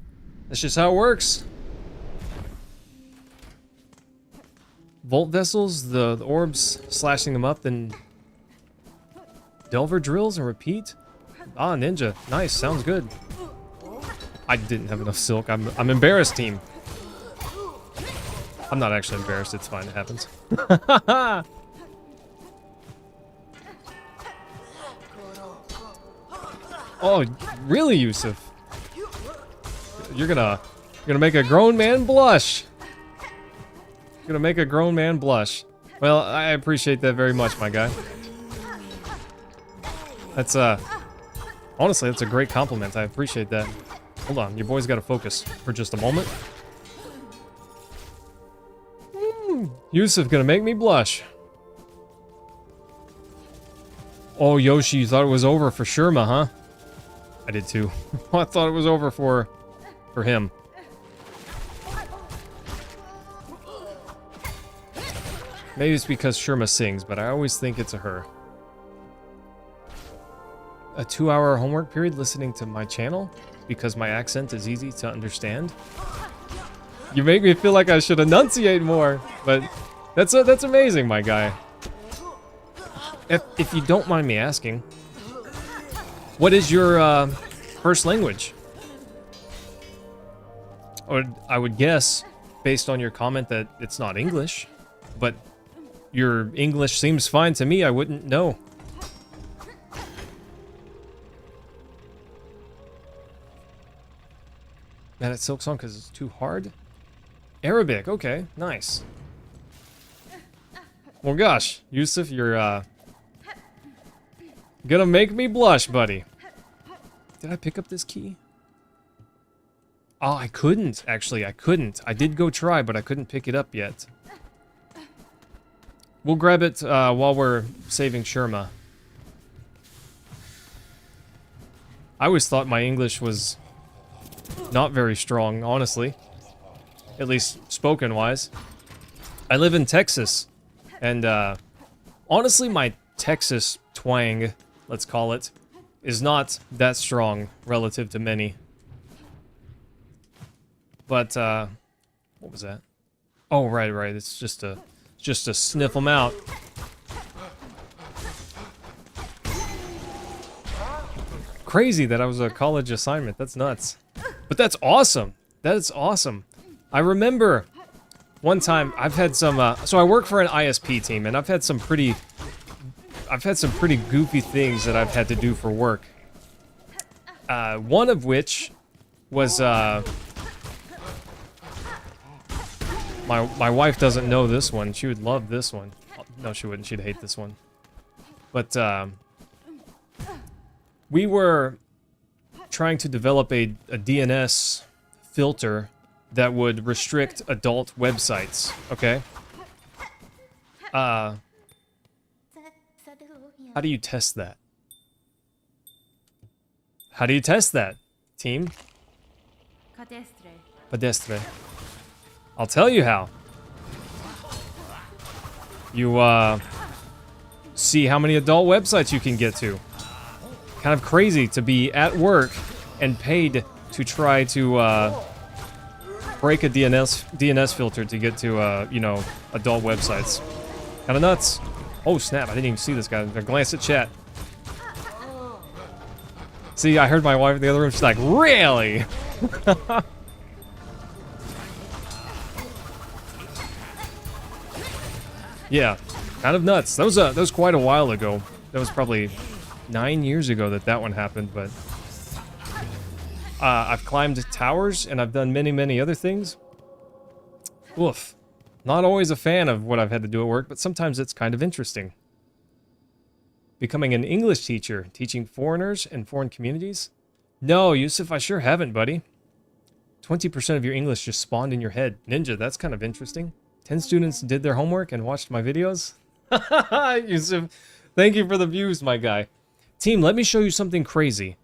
That's just how it works. Volt vessels, the orbs, slashing them up, then Delver drills and repeat. Ah, ninja. Nice, sounds good. I didn't have enough silk. I'm embarrassed, team. I'm not actually embarrassed. It's fine. It happens. Oh, really, Yusuf? You're gonna make a grown man blush. You're gonna make a grown man blush. Well, I appreciate that very much, my guy. That's honestly, that's a great compliment. I appreciate that. Hold on, your boy's gotta focus for just a moment. Yusuf gonna make me blush. Oh, Yoshi, you thought it was over for Sherma, huh? I did too. I thought it was over for him. Maybe it's because Sherma sings, but I always think it's a her. A 2-hour homework period listening to my channel because my accent is easy to understand. You make me feel like I should enunciate more, but that's amazing, my guy. If you don't mind me asking, what is your first language? Or I would guess, based on your comment, that it's not English, but your English seems fine to me. I wouldn't know. Mad at Silksong because it's too hard? Arabic, okay, nice. Well, gosh, Yusuf, you're gonna make me blush, buddy. Did I pick up this key? Oh, I couldn't, actually, I couldn't. I did go try, but I couldn't pick it up yet. We'll grab it while we're saving Sherma. I always thought my English was not very strong, honestly. At least spoken-wise. I live in Texas, and honestly, my Texas twang, let's call it, is not that strong relative to many. But what was that? Oh, right. It's just to sniff them out. Crazy that I was a college assignment. That's nuts. But that's awesome. That is awesome. I remember one time I've had some. So I work for an ISP team, and I've had some pretty goofy things that I've had to do for work. One of which was my wife doesn't know this one. She would love this one. No, she wouldn't. She'd hate this one. But we were trying to develop a DNS filter that would restrict adult websites, okay? How do you test that? How do you test that, team? Pedestre. I'll tell you how. You, see how many adult websites you can get to. Kind of crazy to be at work and paid to try to, break a DNS filter to get to, you know, adult websites. Kind of nuts. Oh, snap. I didn't even see this guy. I glanced at chat. See, I heard my wife in the other room. She's like, really? Yeah, kind of nuts. That was quite a while ago. That was probably 9 years ago that one happened, but I've climbed towers and I've done many other things. Oof. Not always a fan of what I've had to do at work, but sometimes it's kind of interesting. Becoming an English teacher, teaching foreigners and foreign communities? No, Yusuf, I sure haven't, buddy. 20% of your English just spawned in your head. Ninja, that's kind of interesting. 10 students did their homework and watched my videos. Yusuf, thank you for the views, my guy. Team, let me show you something crazy.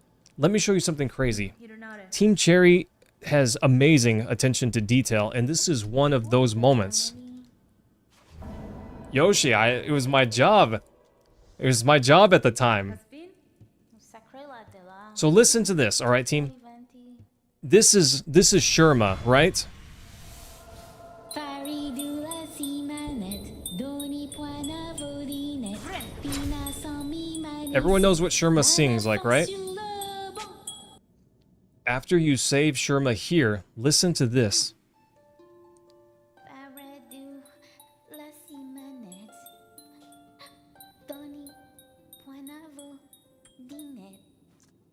Team Cherry has amazing attention to detail, and this is one of those moments. Yoshi, it was my job. It was my job at the time. So listen to this, all right, team? This is Sherma, right? Everyone knows what Sherma sings like, right? After you save Sherma here, listen to this.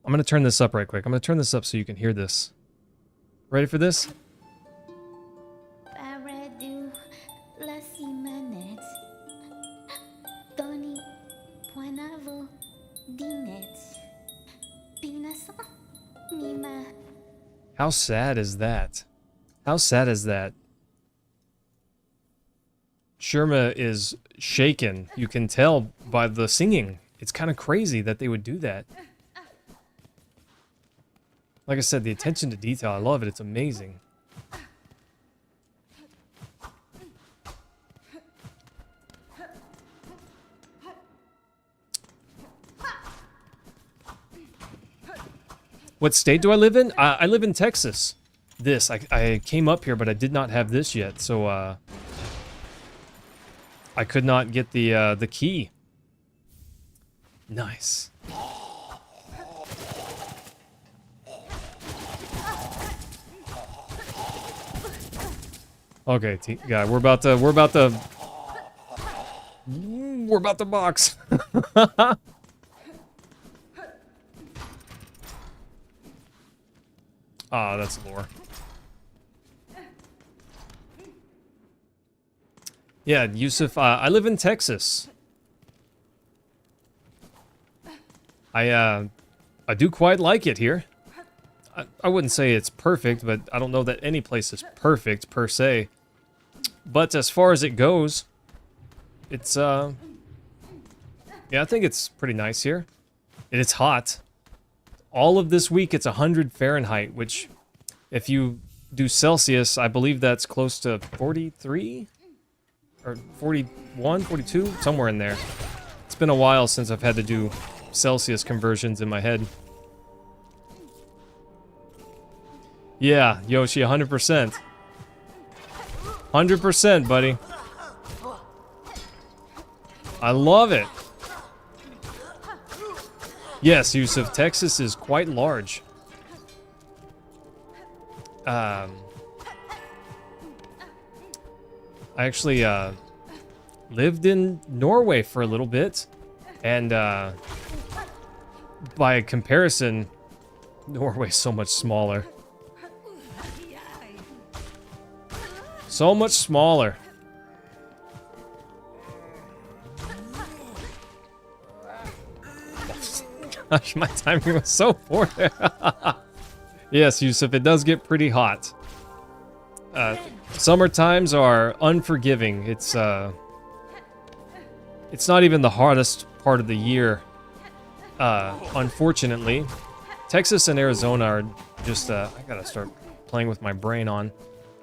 I'm gonna turn this up right quick. I'm gonna turn this up so you can hear this. Ready for this? How sad is that? How sad is that? Sherma is shaken. You can tell by the singing. It's kind of crazy that they would do that. Like I said, the attention to detail, I love it. It's amazing. What state do I live in? I live in Texas. I came up here, but I did not have this yet, so I could not get the key. Nice. Okay, guy, we're about to box. Ah, that's lore. Yeah, Yusuf, I live in Texas. I do quite like it here. I wouldn't say it's perfect, but I don't know that any place is perfect, per se. But as far as it goes, it's, yeah, I think it's pretty nice here. And it's hot. All of this week, it's 100 Fahrenheit, which, if you do Celsius, I believe that's close to 43? Or 41, 42? Somewhere in there. It's been a while since I've had to do Celsius conversions in my head. Yeah, Yoshi, 100%. 100%, buddy. I love it. Yes, Yusuf, Texas is quite large. I actually lived in Norway for a little bit, and by comparison, Norway's so much smaller. So much smaller. Gosh, my timing was so poor there. Yes, Yusuf, it does get pretty hot. Summer times are unforgiving. It's not even the hardest part of the year. Unfortunately, Texas and Arizona are just, I gotta start playing with my brain on.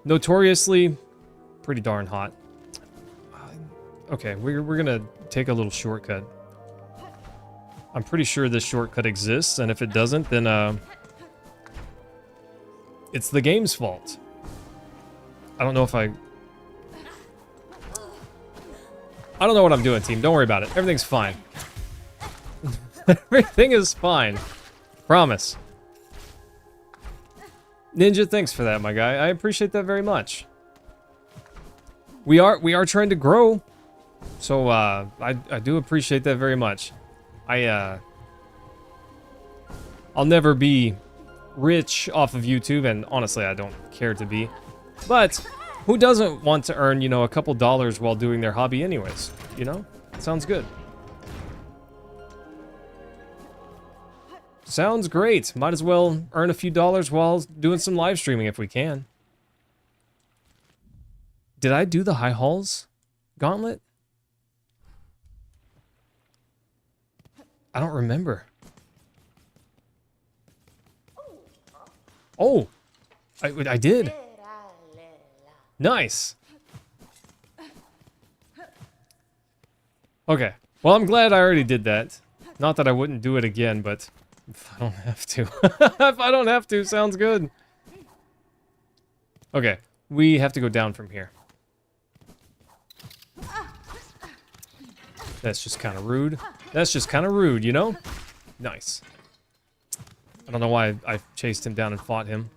Notoriously, pretty darn hot. Okay, we're gonna take a little shortcut. I'm pretty sure this shortcut exists, and if it doesn't, then it's the game's fault. I don't know if I don't know what I'm doing, team. Don't worry about it. Everything's fine. Everything is fine. Promise. Ninja, thanks for that, my guy. I appreciate that very much. We are trying to grow, so I do appreciate that very much. I'll never be rich off of YouTube, and honestly, I don't care to be. But who doesn't want to earn, you know, a couple dollars while doing their hobby anyways? You know? Sounds good. Sounds great. Might as well earn a few dollars while doing some live streaming if we can. Did I do the high halls gauntlet? I don't remember. Oh, I did. Nice. Okay. Well, I'm glad I already did that. Not that I wouldn't do it again, but If I don't have to. If I don't have to, sounds good. Okay, we have to go down from here. That's just kind of rude. That's just kind of rude, you know? Nice. I don't know why I chased him down and fought him.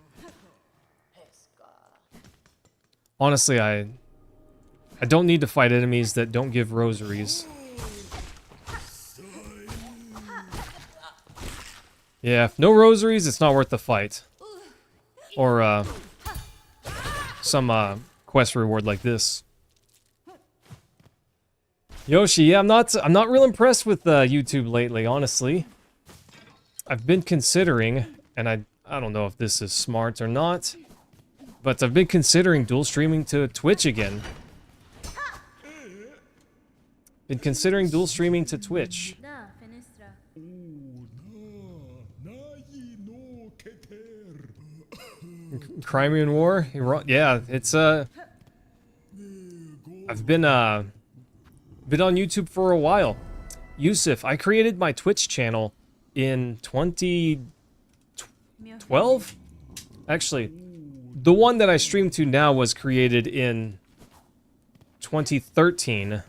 Honestly, I don't need to fight enemies that don't give rosaries. Yeah, if no rosaries, it's not worth the fight. Or, some, quest reward like this. Yoshi, yeah, I'm not real impressed with, YouTube lately, honestly. I've been considering, and I don't know if this is smart or not, but I've been considering dual streaming to Twitch again. Been considering dual streaming to Twitch. Crimean War? Yeah, it's I've been on YouTube for a while. Yusuf, I created my Twitch channel in 2012? Actually, the one that I stream to now was created in 2013.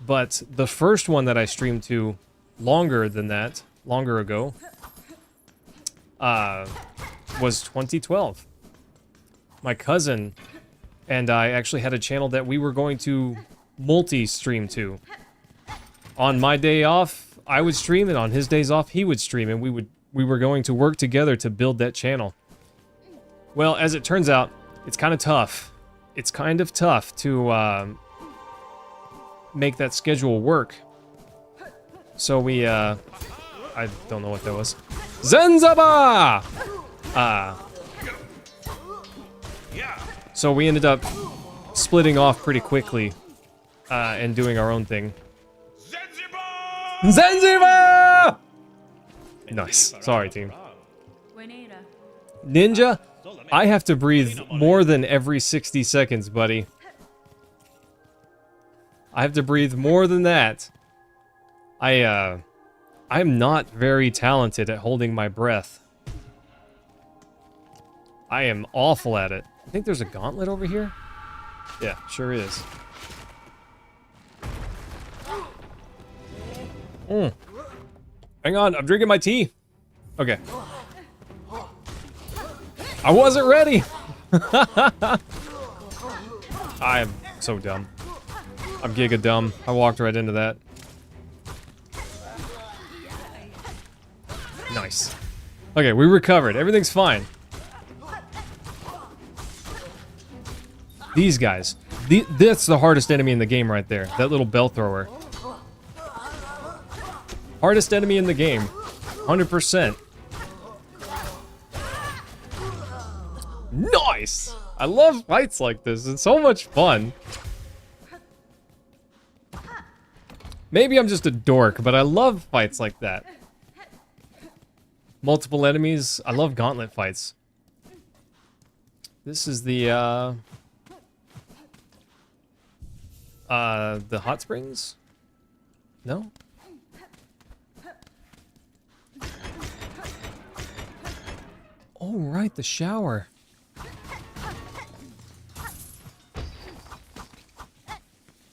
But the first one that I streamed to longer ago, was 2012. My cousin and I actually had a channel that we were going to multi-stream to. On my day off, I would stream, and on his days off, he would stream, and we were going to work together to build that channel. Well, as it turns out, it's kind of tough. It's kind of tough to make that schedule work. So we I don't know what that was. Zenzaba! So we ended up splitting off pretty quickly and doing our own thing. Zanzibar! Nice. Sorry, team. Ninja, I have to breathe more than every 60 seconds, buddy. I have to breathe more than that. I'm not very talented at holding my breath. I am awful at it. I think there's a gauntlet over here. Yeah, sure is. Hang on, I'm drinking my tea. Okay. I wasn't ready. I am so dumb. I'm giga dumb. I walked right into that. Nice. Okay, we recovered. Everything's fine. These guys. That's the hardest enemy in the game right there. That little bell thrower. Hardest enemy in the game. 100%. Nice! I love fights like this. It's so much fun. Maybe I'm just a dork, but I love fights like that. Multiple enemies. I love gauntlet fights. This is the hot springs? No? Oh, right, the shower.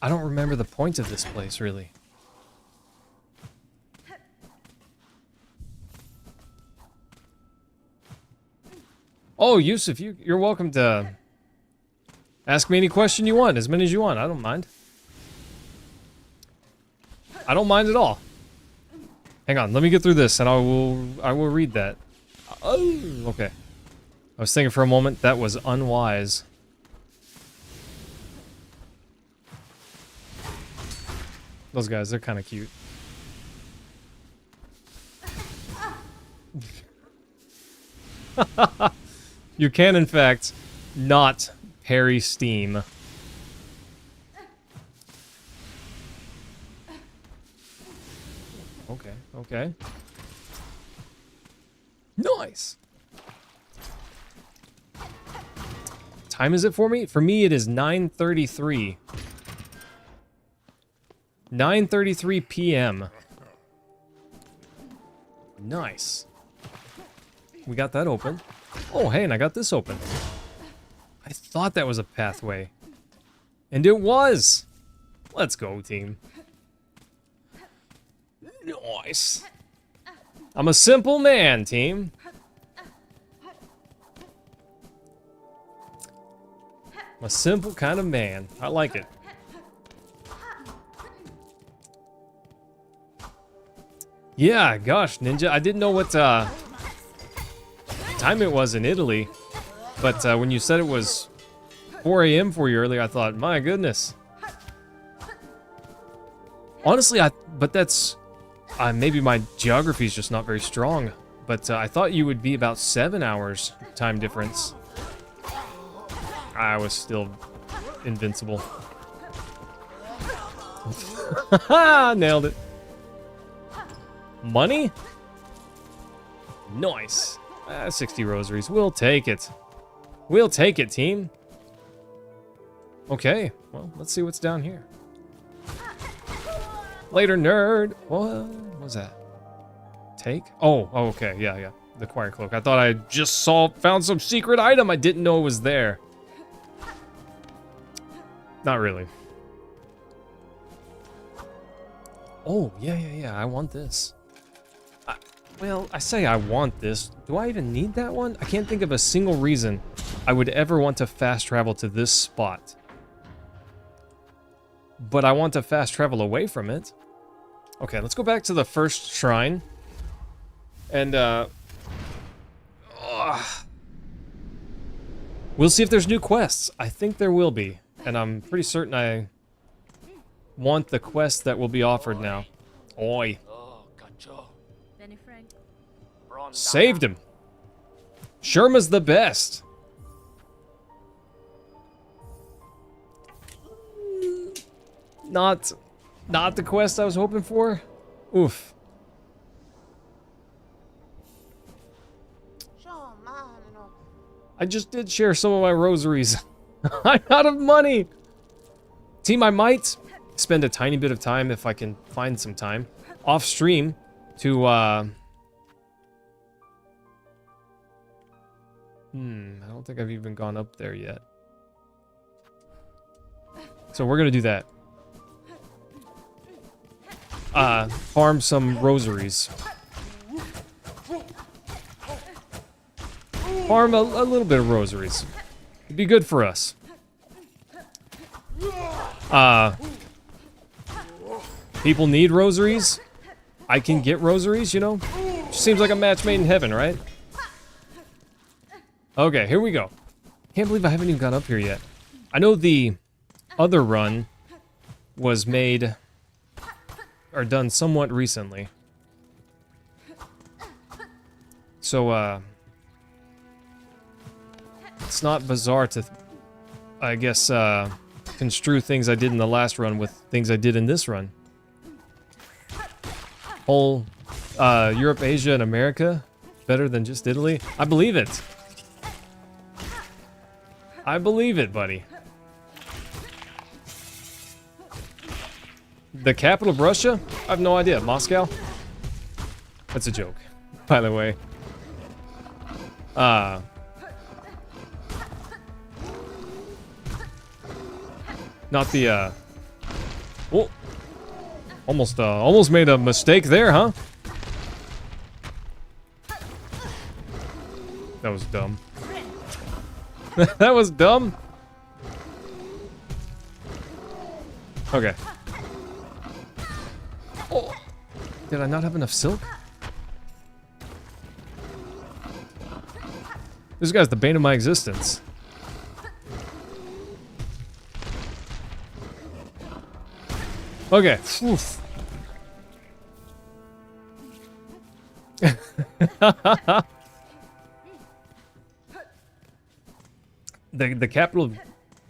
I don't remember the point of this place, really. Oh, Yusuf, you're welcome to ask me any question you want, as many as you want. I don't mind. I don't mind at all. Hang on, let me get through this, and I will read that. Oh, okay. I was thinking for a moment that was unwise. Those guys, they're kind of cute. You can, in fact, not parry steam. Okay, okay. Nice! Time is it for me? For me, it is 9:33. 9:33 p.m. Nice. We got that open. Oh, hey, and I got this open. I thought that was a pathway. And it was! Let's go, team. Nice. I'm a simple man, team. I'm a simple kind of man. I like it. Yeah, gosh, Ninja, I didn't know what time it was in Italy, but when you said it was 4 a.m. for you earlier, I thought, my goodness. Honestly, but that's, maybe my geography is just not very strong, but I thought you would be about 7 hours time difference. I was still invincible. Nailed it. Money? Nice. 60 rosaries. We'll take it. We'll take it, team. Okay. Well, let's see what's down here. Later, nerd. What was that? Take? Oh, okay. Yeah. The choir cloak. I thought I just found some secret item. I didn't know it was there. Not really. Oh, yeah. I want this. Well, I say I want this. Do I even need that one? I can't think of a single reason I would ever want to fast travel to this spot. But I want to fast travel away from it. Okay, let's go back to the first shrine. And, we'll see if there's new quests. I think there will be. And I'm pretty certain I want the quest that will be offered now. Oi. Saved him. Sherma's the best. Not the quest I was hoping for. Oof. I just did share some of my rosaries. I'm out of money. Team, I might spend a tiny bit of time, if I can find some time, off stream to, I don't think I've even gone up there yet. So we're gonna do that. Farm some rosaries. Farm a little bit of rosaries. It'd be good for us. People need rosaries. I can get rosaries, you know? Seems like a match made in heaven, right? Okay, here we go. Can't believe I haven't even got up here yet. I know the other run was made or done somewhat recently. So, it's not bizarre to, I guess, construe things I did in the last run with things I did in this run. Whole, Europe, Asia, and America better than just Italy? I believe it. I believe it, buddy. The capital of Russia? I have no idea. Moscow? That's a joke, by the way. Not the, oh! Almost made a mistake there, huh? That was dumb. That was dumb? Okay. Oh! Did I not have enough silk? This guy's the bane of my existence. Okay. Oof. The capital...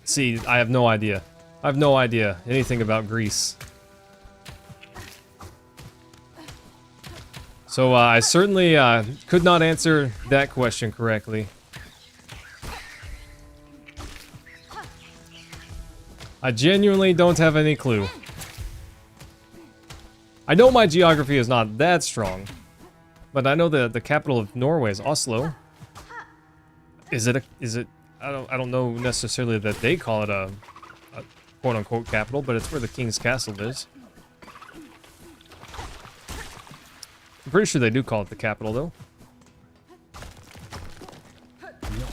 See, I have no idea. I have no idea anything about Greece. So, I certainly could not answer that question correctly. I genuinely don't have any clue. I know my geography is not that strong, But I know the capital of Norway is Oslo. Is it I don't know necessarily that they call it a quote unquote capital, but it's where the king's castle is. I'm pretty sure they do call it the capital though.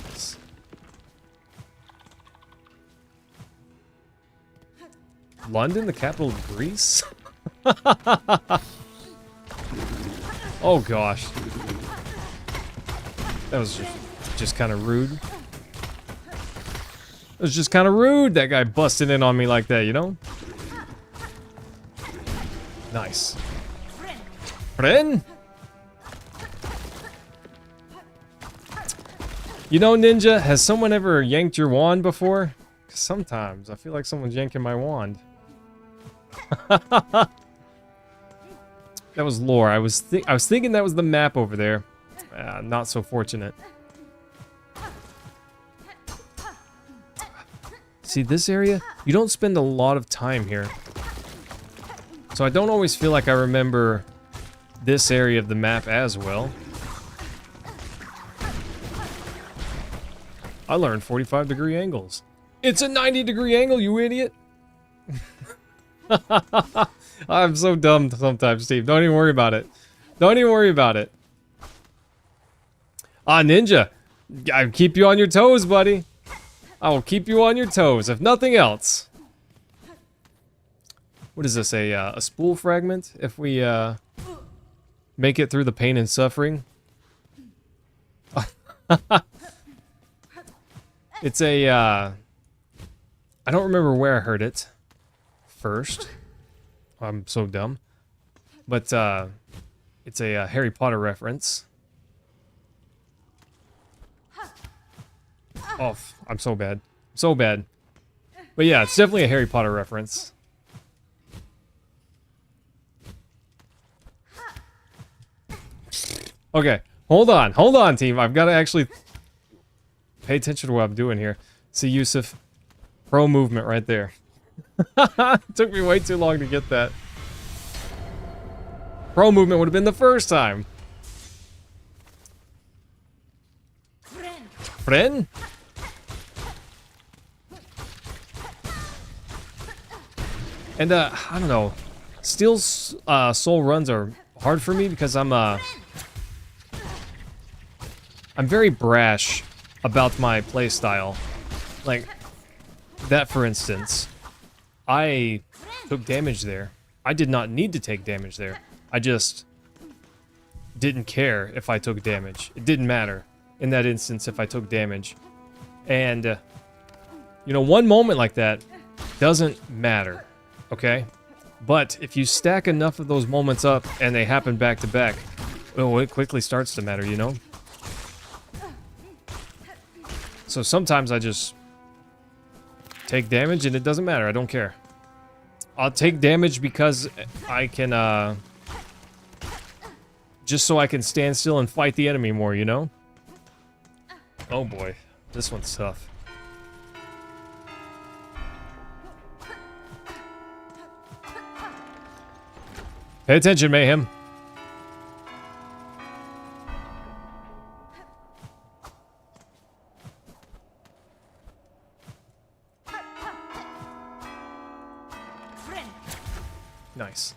Nice. London, the capital of Greece? Oh gosh. That was just kind of rude. It was just kind of rude, that guy busting in on me like that, you know? Nice. Friend? You know, Ninja, has someone ever yanked your wand before? 'Cause sometimes I feel like someone's yanking my wand. That was lore. I was thinking that was the map over there. Not so fortunate. See, this area, you don't spend a lot of time here. So I don't always feel like I remember this area of the map as well. I learned 45-degree angles. It's a 90-degree angle, you idiot! I'm so dumb sometimes, Steve. Don't even worry about it. Don't even worry about it. Ah, Ninja. I keep you on your toes, buddy. I will keep you on your toes, if nothing else. What is this, a spool fragment? If we, make it through the pain and suffering? It's a, I don't remember where I heard it first. I'm so dumb. But, it's a Harry Potter reference. Oh, I'm so bad. So bad. But yeah, it's definitely a Harry Potter reference. Okay, hold on, team. I've got to actually pay attention to what I'm doing here. See, Yusuf, pro movement right there. It took me way too long to get that. Pro movement would have been the first time. Friend? And, I don't know. Steel soul runs are hard for me because I'm very brash about my playstyle. Like, that for instance. I took damage there. I did not need to take damage there. I just didn't care if I took damage. It didn't matter in that instance if I took damage. And, you know, one moment like that doesn't matter, okay? But if you stack enough of those moments up and they happen back to back, oh, it quickly starts to matter, you know? So sometimes I just take damage and it doesn't matter. I don't care. I'll take damage because I can, just so I can stand still and fight the enemy more, you know? Oh boy, this one's tough. Pay attention, Mayhem. Nice.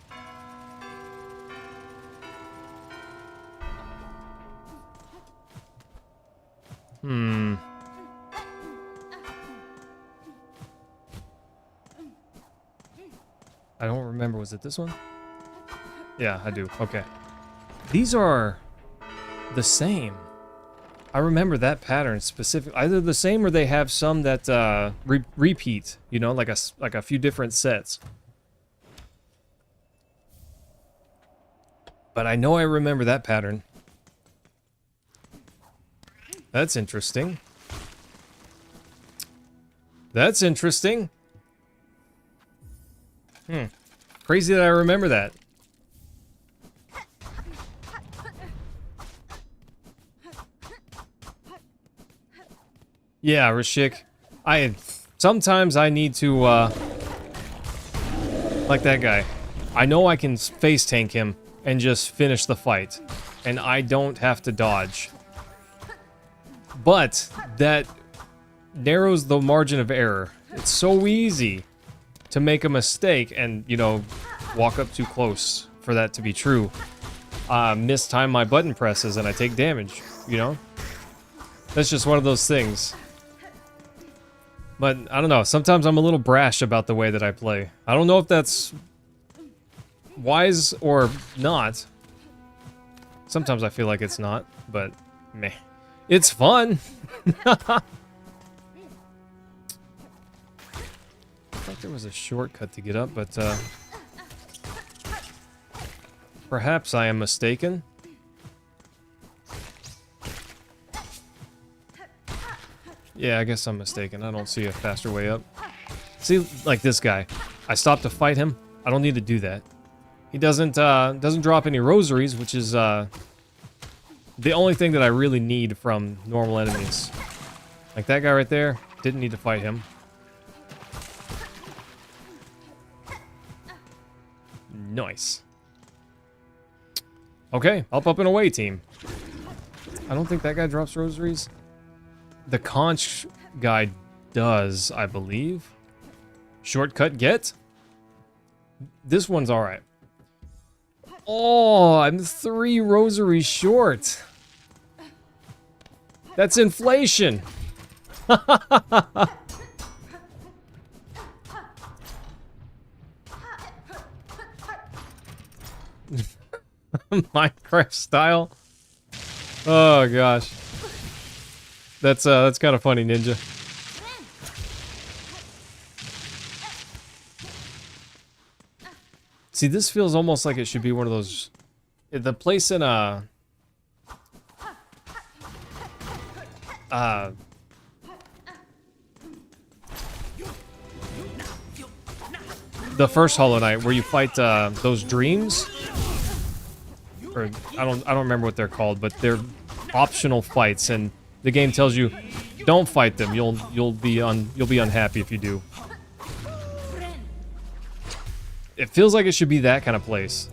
I don't remember. Was it this one? Yeah, I do. Okay. These are the same. I remember that pattern specific. Either the same or they have some that repeat. You know, like a few different sets. But I know I remember that pattern. That's interesting. That's interesting. Crazy that I remember that. Yeah, Rashik. Sometimes I need to, like that guy. I know I can face tank him and just finish the fight. and I don't have to dodge. But that narrows the margin of error. It's so easy to make a mistake and, you know, walk up too close for that to be true. Mistime my button presses and I take damage, you know? That's just one of those things. But, I don't know, sometimes I'm a little brash about the way that I play. I don't know if that's wise or not. Sometimes I feel like it's not, but meh. It's fun! I thought there was a shortcut to get up, but perhaps I am mistaken. Yeah, I guess I'm mistaken. I don't see a faster way up. See, like this guy. I stopped to fight him. I don't need to do that. He doesn't drop any rosaries, which is the only thing that I really need from normal enemies. Like that guy right there, didn't need to fight him. Nice. Okay, up and away, team. I don't think that guy drops rosaries. The conch guy does, I believe. Shortcut get? This one's alright. Oh, I'm 3 rosaries short. That's inflation. Minecraft style. Oh gosh. That's kind of funny, Ninja. See, this feels almost like it should be one of those. The place in the first Hollow Knight where you fight those dreams. Or I don't remember what they're called, but they're optional fights, and the game tells you don't fight them. You'll be unhappy if you do. It feels like it should be that kind of place.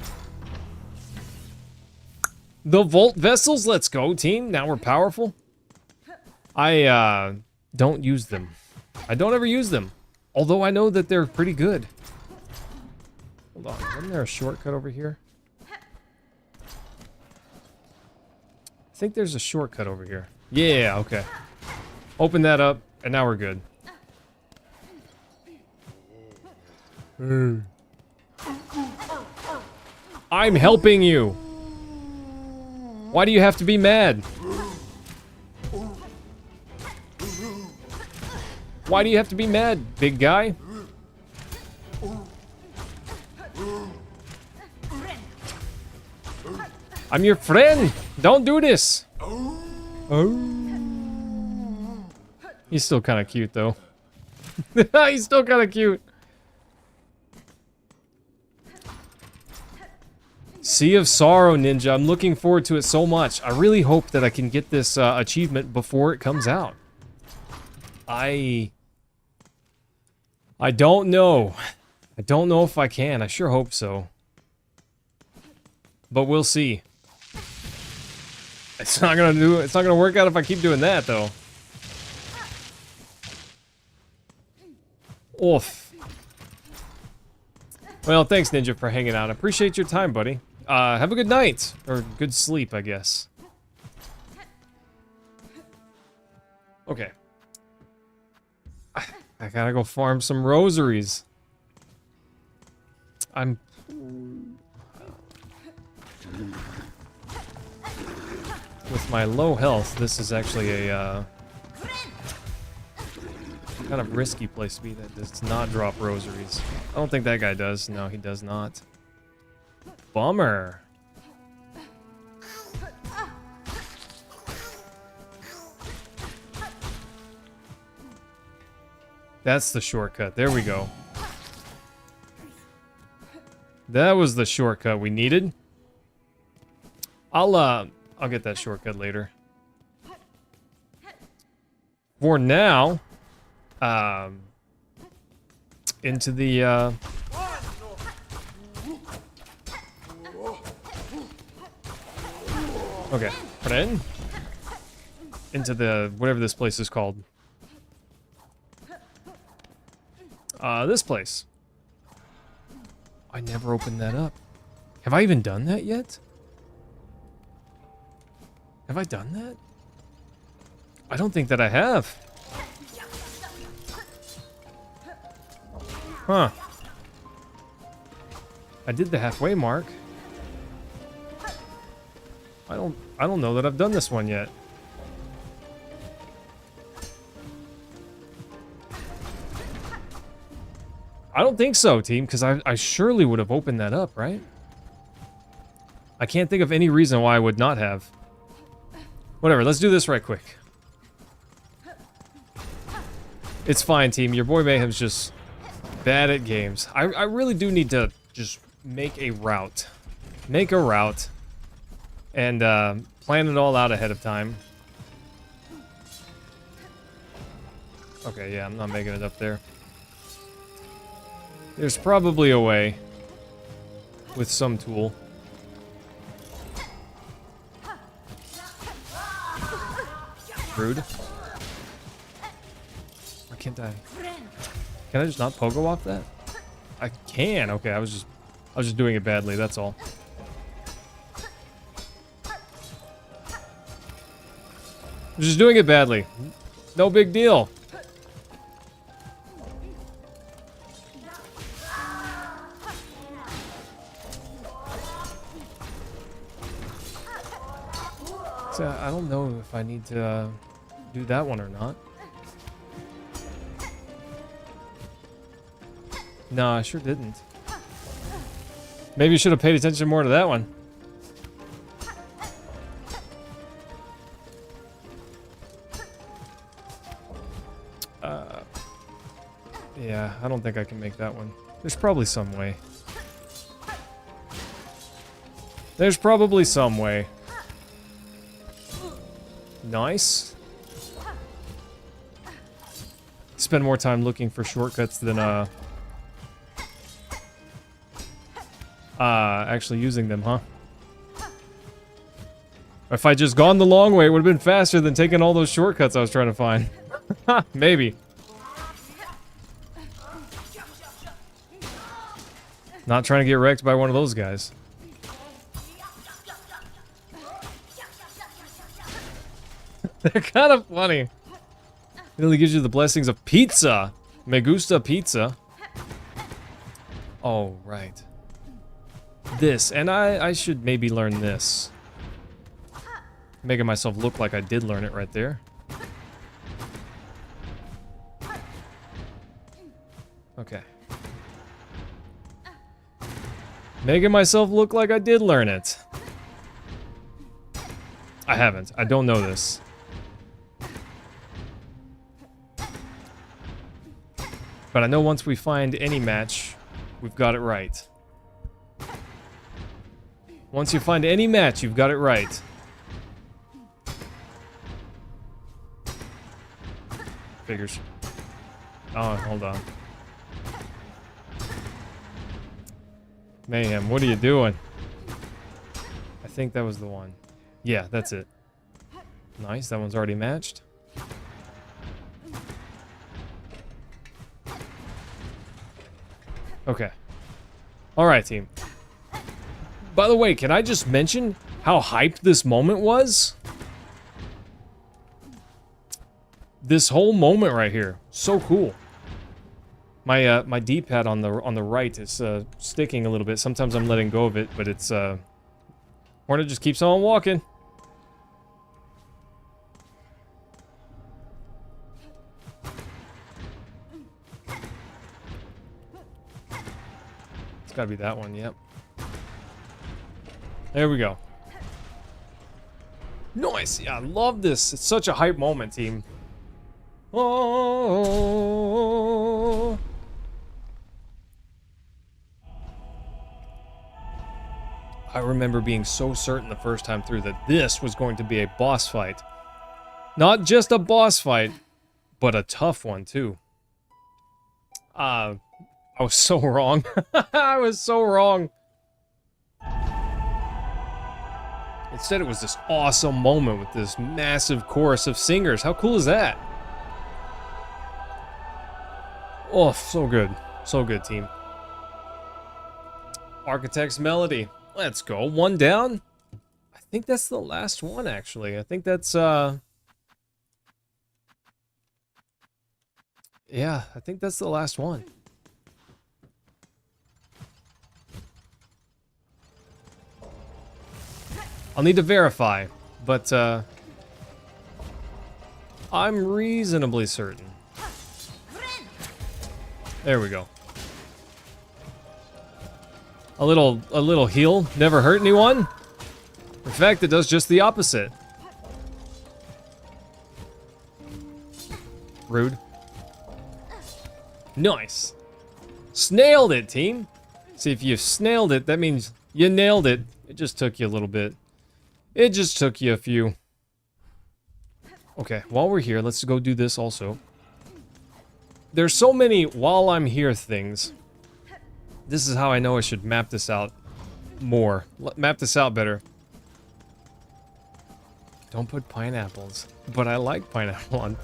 The Volt Vessels, let's go, team. Now we're powerful. I don't use them. I don't ever use them, although I know that they're pretty good. Hold on, isn't there a shortcut over here? I think there's a shortcut over here. Yeah, okay. Open that up, and now we're good. I'm helping you. Why do you have to be mad? Why do you have to be mad, big guy? I'm your friend. Don't do this. Oh. He's still kind of cute, though. He's still kind of cute. Sea of Sorrow, Ninja. I'm looking forward to it so much. I really hope that I can get this achievement before it comes out. I don't know. I don't know if I can. I sure hope so. But we'll see. It's not gonna work out if I keep doing that, though. Oof. Well, thanks, Ninja, for hanging out. I appreciate your time, buddy. Have a good night. Or good sleep, I guess. Okay. I gotta go farm some rosaries. With my low health, this is actually a kind of risky place to be that does not drop rosaries. I don't think that guy does. No, he does not. Bummer. That's the shortcut. There we go. That was the shortcut we needed. I'll get that shortcut later. For now, into the Okay, put it in. Into the, whatever this place is called. This place. I never opened that up. Have I even done that yet? Have I done that? I don't think that I have. Huh. I did the halfway mark. I don't know that I've done this one yet. I don't think so, team, because I surely would have opened that up, right? I can't think of any reason why I would not have. Whatever, let's do this right quick. It's fine, team. Your boy Mayhem's just bad at games. I really do need to just make a route. Make a route. And plan it all out ahead of time. Okay, yeah, I'm not making it up there. There's probably a way. With some tool. Rude. Why can't I? Can I just not pogo off that? I can. Okay, I was just doing it badly, that's all. I'm just doing it badly. No big deal. So I don't know if I need to do that one or not. No, I sure didn't. Maybe you should have paid attention more to that one. Yeah, I don't think I can make that one. There's probably some way. There's probably some way. Nice. Spend more time looking for shortcuts than actually using them, huh? If I just gone the long way, it would have been faster than taking all those shortcuts I was trying to find. Maybe. Not trying to get wrecked by one of those guys. They're kind of funny. It only gives you the blessings of pizza. Me gusta pizza. Oh, right. This. And I should maybe learn this. Making myself look like I did learn it right there. Okay. Making myself look like I did learn it. I haven't. I don't know this. But I know once we find any match, we've got it right. Once you find any match, you've got it right. Figures. Oh, hold on. Mayhem, what are you doing? I think that was the one. Yeah, that's it. Nice, that one's already matched. Okay. Alright, team. By the way, can I just mention how hyped this moment was? This whole moment right here. So cool. My D-pad on the right is sticking a little bit. Sometimes I'm letting go of it, but it's Hornet just keeps on walking. It's gotta be that one, yep. There we go. Nice! Yeah, I love this. It's such a hype moment, team. Oh. I remember being so certain the first time through that this was going to be a boss fight. Not just a boss fight, but a tough one, too. I was so wrong. I was so wrong. Instead, it was this awesome moment with this massive chorus of singers. How cool is that? Oh, so good. So good, team. Architect's Melody. Let's go. One down. I think that's the last one, actually. I think that's, yeah, I think that's the last one. I'll need to verify, but, I'm reasonably certain. There we go. A little heal never hurt anyone. In fact, it does just the opposite. Rude. Nice. Snailed it, team. See, if you snailed it, that means you nailed it. It just took you a little bit. It just took you a few. Okay, while we're here, let's go do this also. There's so many while I'm here things. This is how I know I should map this out more. Map this out better. Don't put pineapples. But I like pineapple on...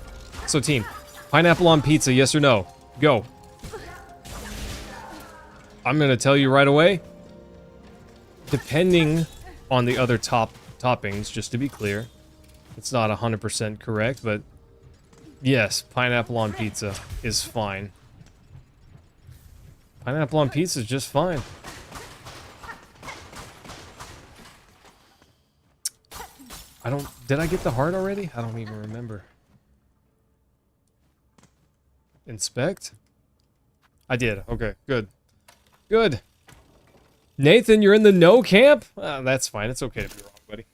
So team, pineapple on pizza, yes or no? Go. I'm gonna tell you right away. Depending on the other toppings, just to be clear. It's not 100% correct, but... Yes, pineapple on pizza is fine. Pineapple on pizza is just fine. Did I get the heart already? I don't even remember. Inspect? I did. Okay, good. Good. Nathan, you're in the no camp? That's fine. It's okay to be wrong, buddy.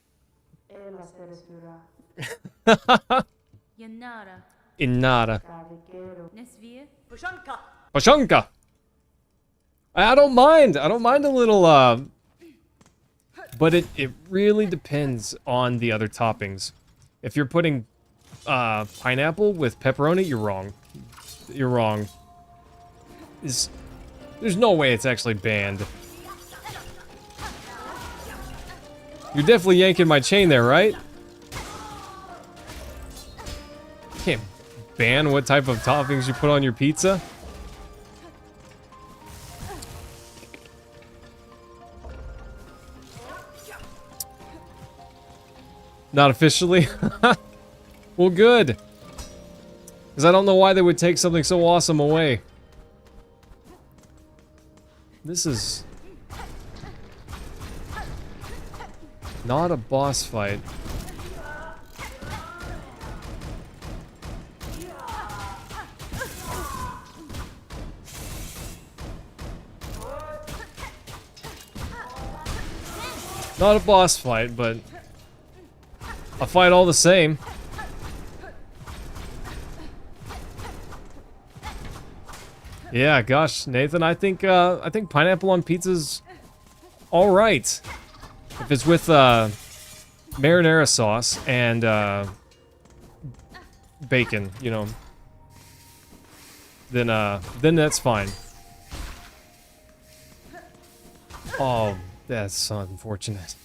Inara. Pashanka. I don't mind. I don't mind a little, but it really depends on the other toppings. If you're putting, pineapple with pepperoni, you're wrong. You're wrong. There's no way it's actually banned. You're definitely yanking my chain there, right? Can't ban what type of toppings you put on your pizza. Not officially? Well, good. Because I don't know why they would take something so awesome away. This is... not a boss fight. Not a boss fight, but... a fight all the same. Yeah, gosh, Nathan, I think pineapple on pizza's all right. If it's with marinara sauce and bacon, you know, then that's fine. Oh, that's unfortunate.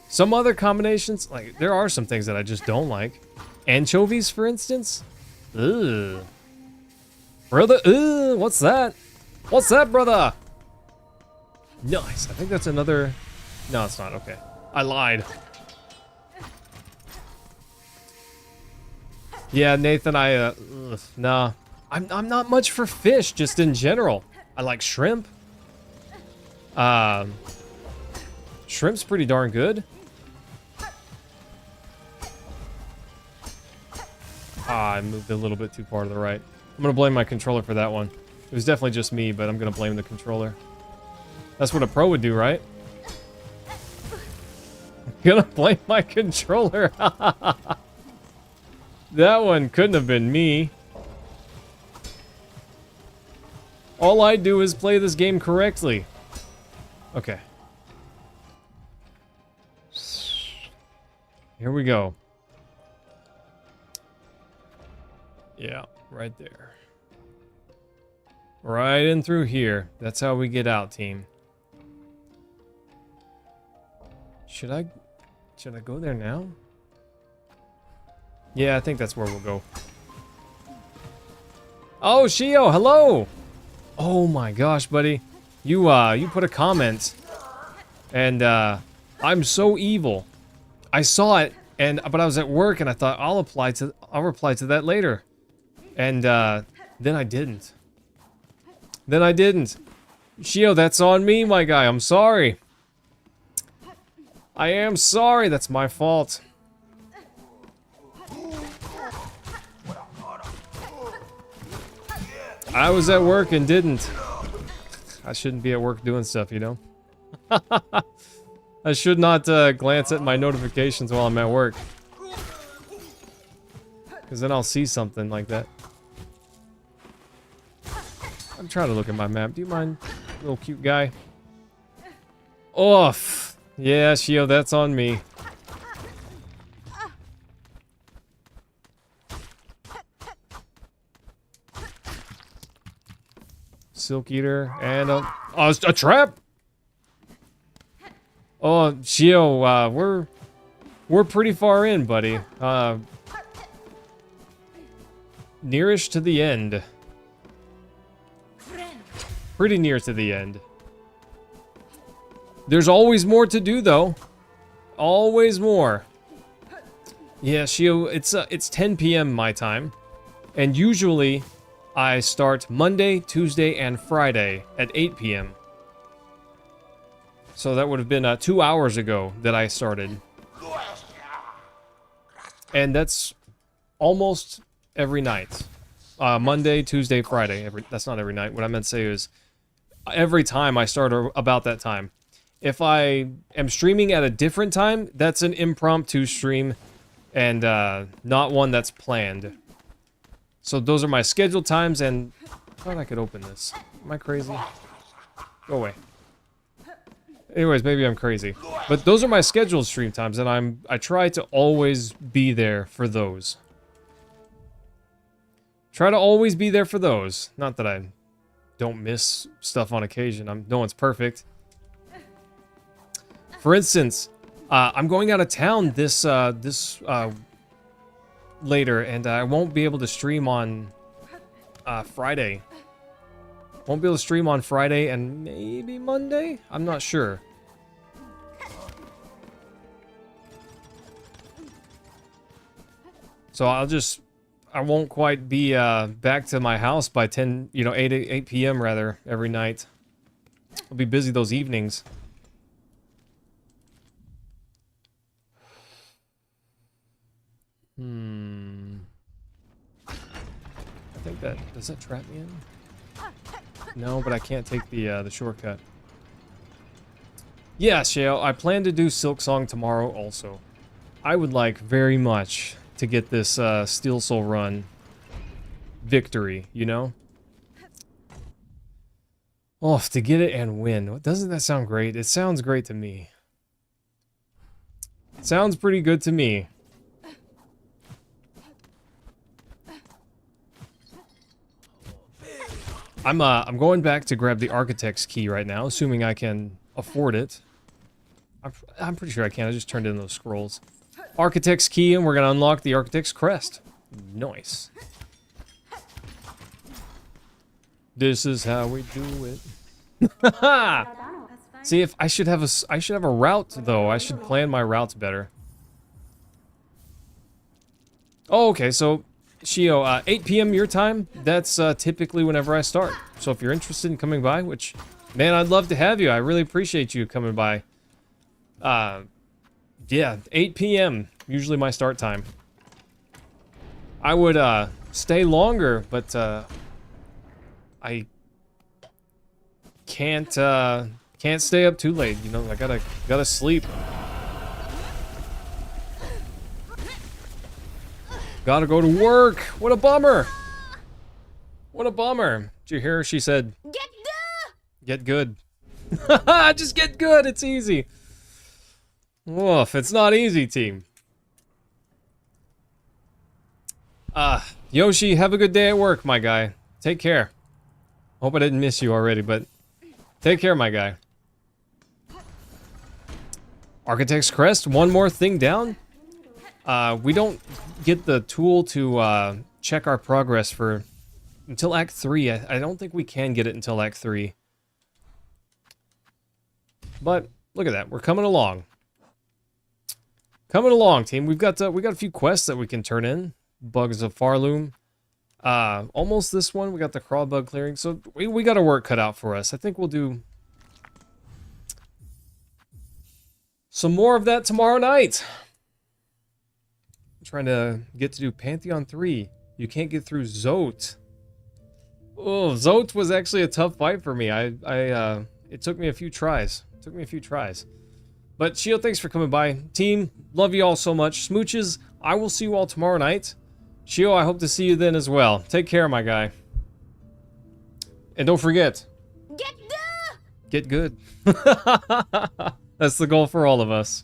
Some other combinations, like, there are some things that I just don't like. Anchovies, for instance? Ugh. Brother, ugh, what's that? What's that, brother? Nice, I think that's another... No, it's not, okay. I lied. Yeah, Nathan, nah. I'm not much for fish, just in general. I like shrimp. Shrimp's pretty darn good. I moved a little bit too far to the right. I'm gonna blame my controller for that one. It was definitely just me, but I'm gonna blame the controller. That's what a pro would do, right? I'm gonna blame my controller. That one couldn't have been me. All I do is play this game correctly. Okay. Here we go. Yeah, right there. Right in through here. That's how we get out, team. Should I go there now? Yeah, I think that's where we'll go. Oh, Shio, hello! Oh my gosh, buddy. You put a comment. And, I'm so evil. I saw it, but I was at work and I thought I'll reply to that later. And, then I didn't. Shio, that's on me, my guy. I'm sorry. I am sorry. That's my fault. I was at work and didn't. I shouldn't be at work doing stuff, you know? I should not glance at my notifications while I'm at work. Because then I'll see something like that. I'm trying to look at my map. Do you mind, little cute guy? Oof. Yeah, Shio, that's on me. Silk Eater and a trap. Oh, Shio, we're pretty far in, buddy. Nearish to the end. Pretty near to the end. There's always more to do, though. Always more. Yeah, Shio, it's 10 p.m. my time, and usually I start Monday, Tuesday, and Friday at 8 p.m. So that would have been 2 hours ago that I started. And that's almost every night. Monday, Tuesday, Friday. That's not every night. What I meant to say is every time I start about that time. If I am streaming at a different time, that's an impromptu stream and not one that's planned. So those are my scheduled times, and I thought I could open this. Am I crazy? Go away. Anyways, maybe I'm crazy. But those are my scheduled stream times, and I try to always be there for those. Try to always be there for those. Not that I don't miss stuff on occasion. No one's perfect. For instance, I'm going out of town this later, and I won't be able to stream on Friday. Won't be able to stream on Friday and maybe Monday? I'm not sure. So I won't quite be back to my house by 8 p.m. rather, every night. I'll be busy those evenings. I think does that trap me in? No, but I can't take the shortcut. Yeah, Shale, I plan to do Silksong tomorrow also. I would like very much to get this Steel Soul run victory, you know? Oh, to get it and win. Doesn't that sound great? It sounds great to me. It sounds pretty good to me. I'm going back to grab the Architect's Key right now, assuming I can afford it. I'm pretty sure I can. I just turned in those scrolls. Architect's Key, and we're gonna unlock the Architect's Crest. Nice. This is how we do it. See, if I should have a route though. I should plan my routes better. Oh, okay, so Shio, 8 p.m. your time, that's typically whenever I start. So if you're interested in coming by, which, man, I'd love to have you. I really appreciate you coming by. Yeah, 8 p.m. usually my start time. I would stay longer, but I can't stay up too late. You know, I gotta sleep. Gotta go to work. What a bummer. What a bummer. Did you hear her? She said, get good. Just get good. It's easy. Woof. It's not easy, team. Yoshi, have a good day at work, my guy. Take care. Hope I didn't miss you already, but take care, my guy. Architect's Crest, one more thing down. We don't get the tool to check our progress for until Act 3. I don't think we can get it until Act 3. But look at that, we're coming along. Coming along, team. We've got a few quests that we can turn in. Bugs of Farloom. Almost this one. We got the crawl bug clearing. So we got our work cut out for us. I think we'll do some more of that tomorrow night. I'm trying to get to do Pantheon 3. You can't get through Zote. Oh, Zote was actually a tough fight for me. It took me a few tries. But Shield, thanks for coming by. Team, love you all so much. Smooches, I will see you all tomorrow night. Shio, I hope to see you then as well. Take care, my guy. And don't forget, get good. That's the goal for all of us.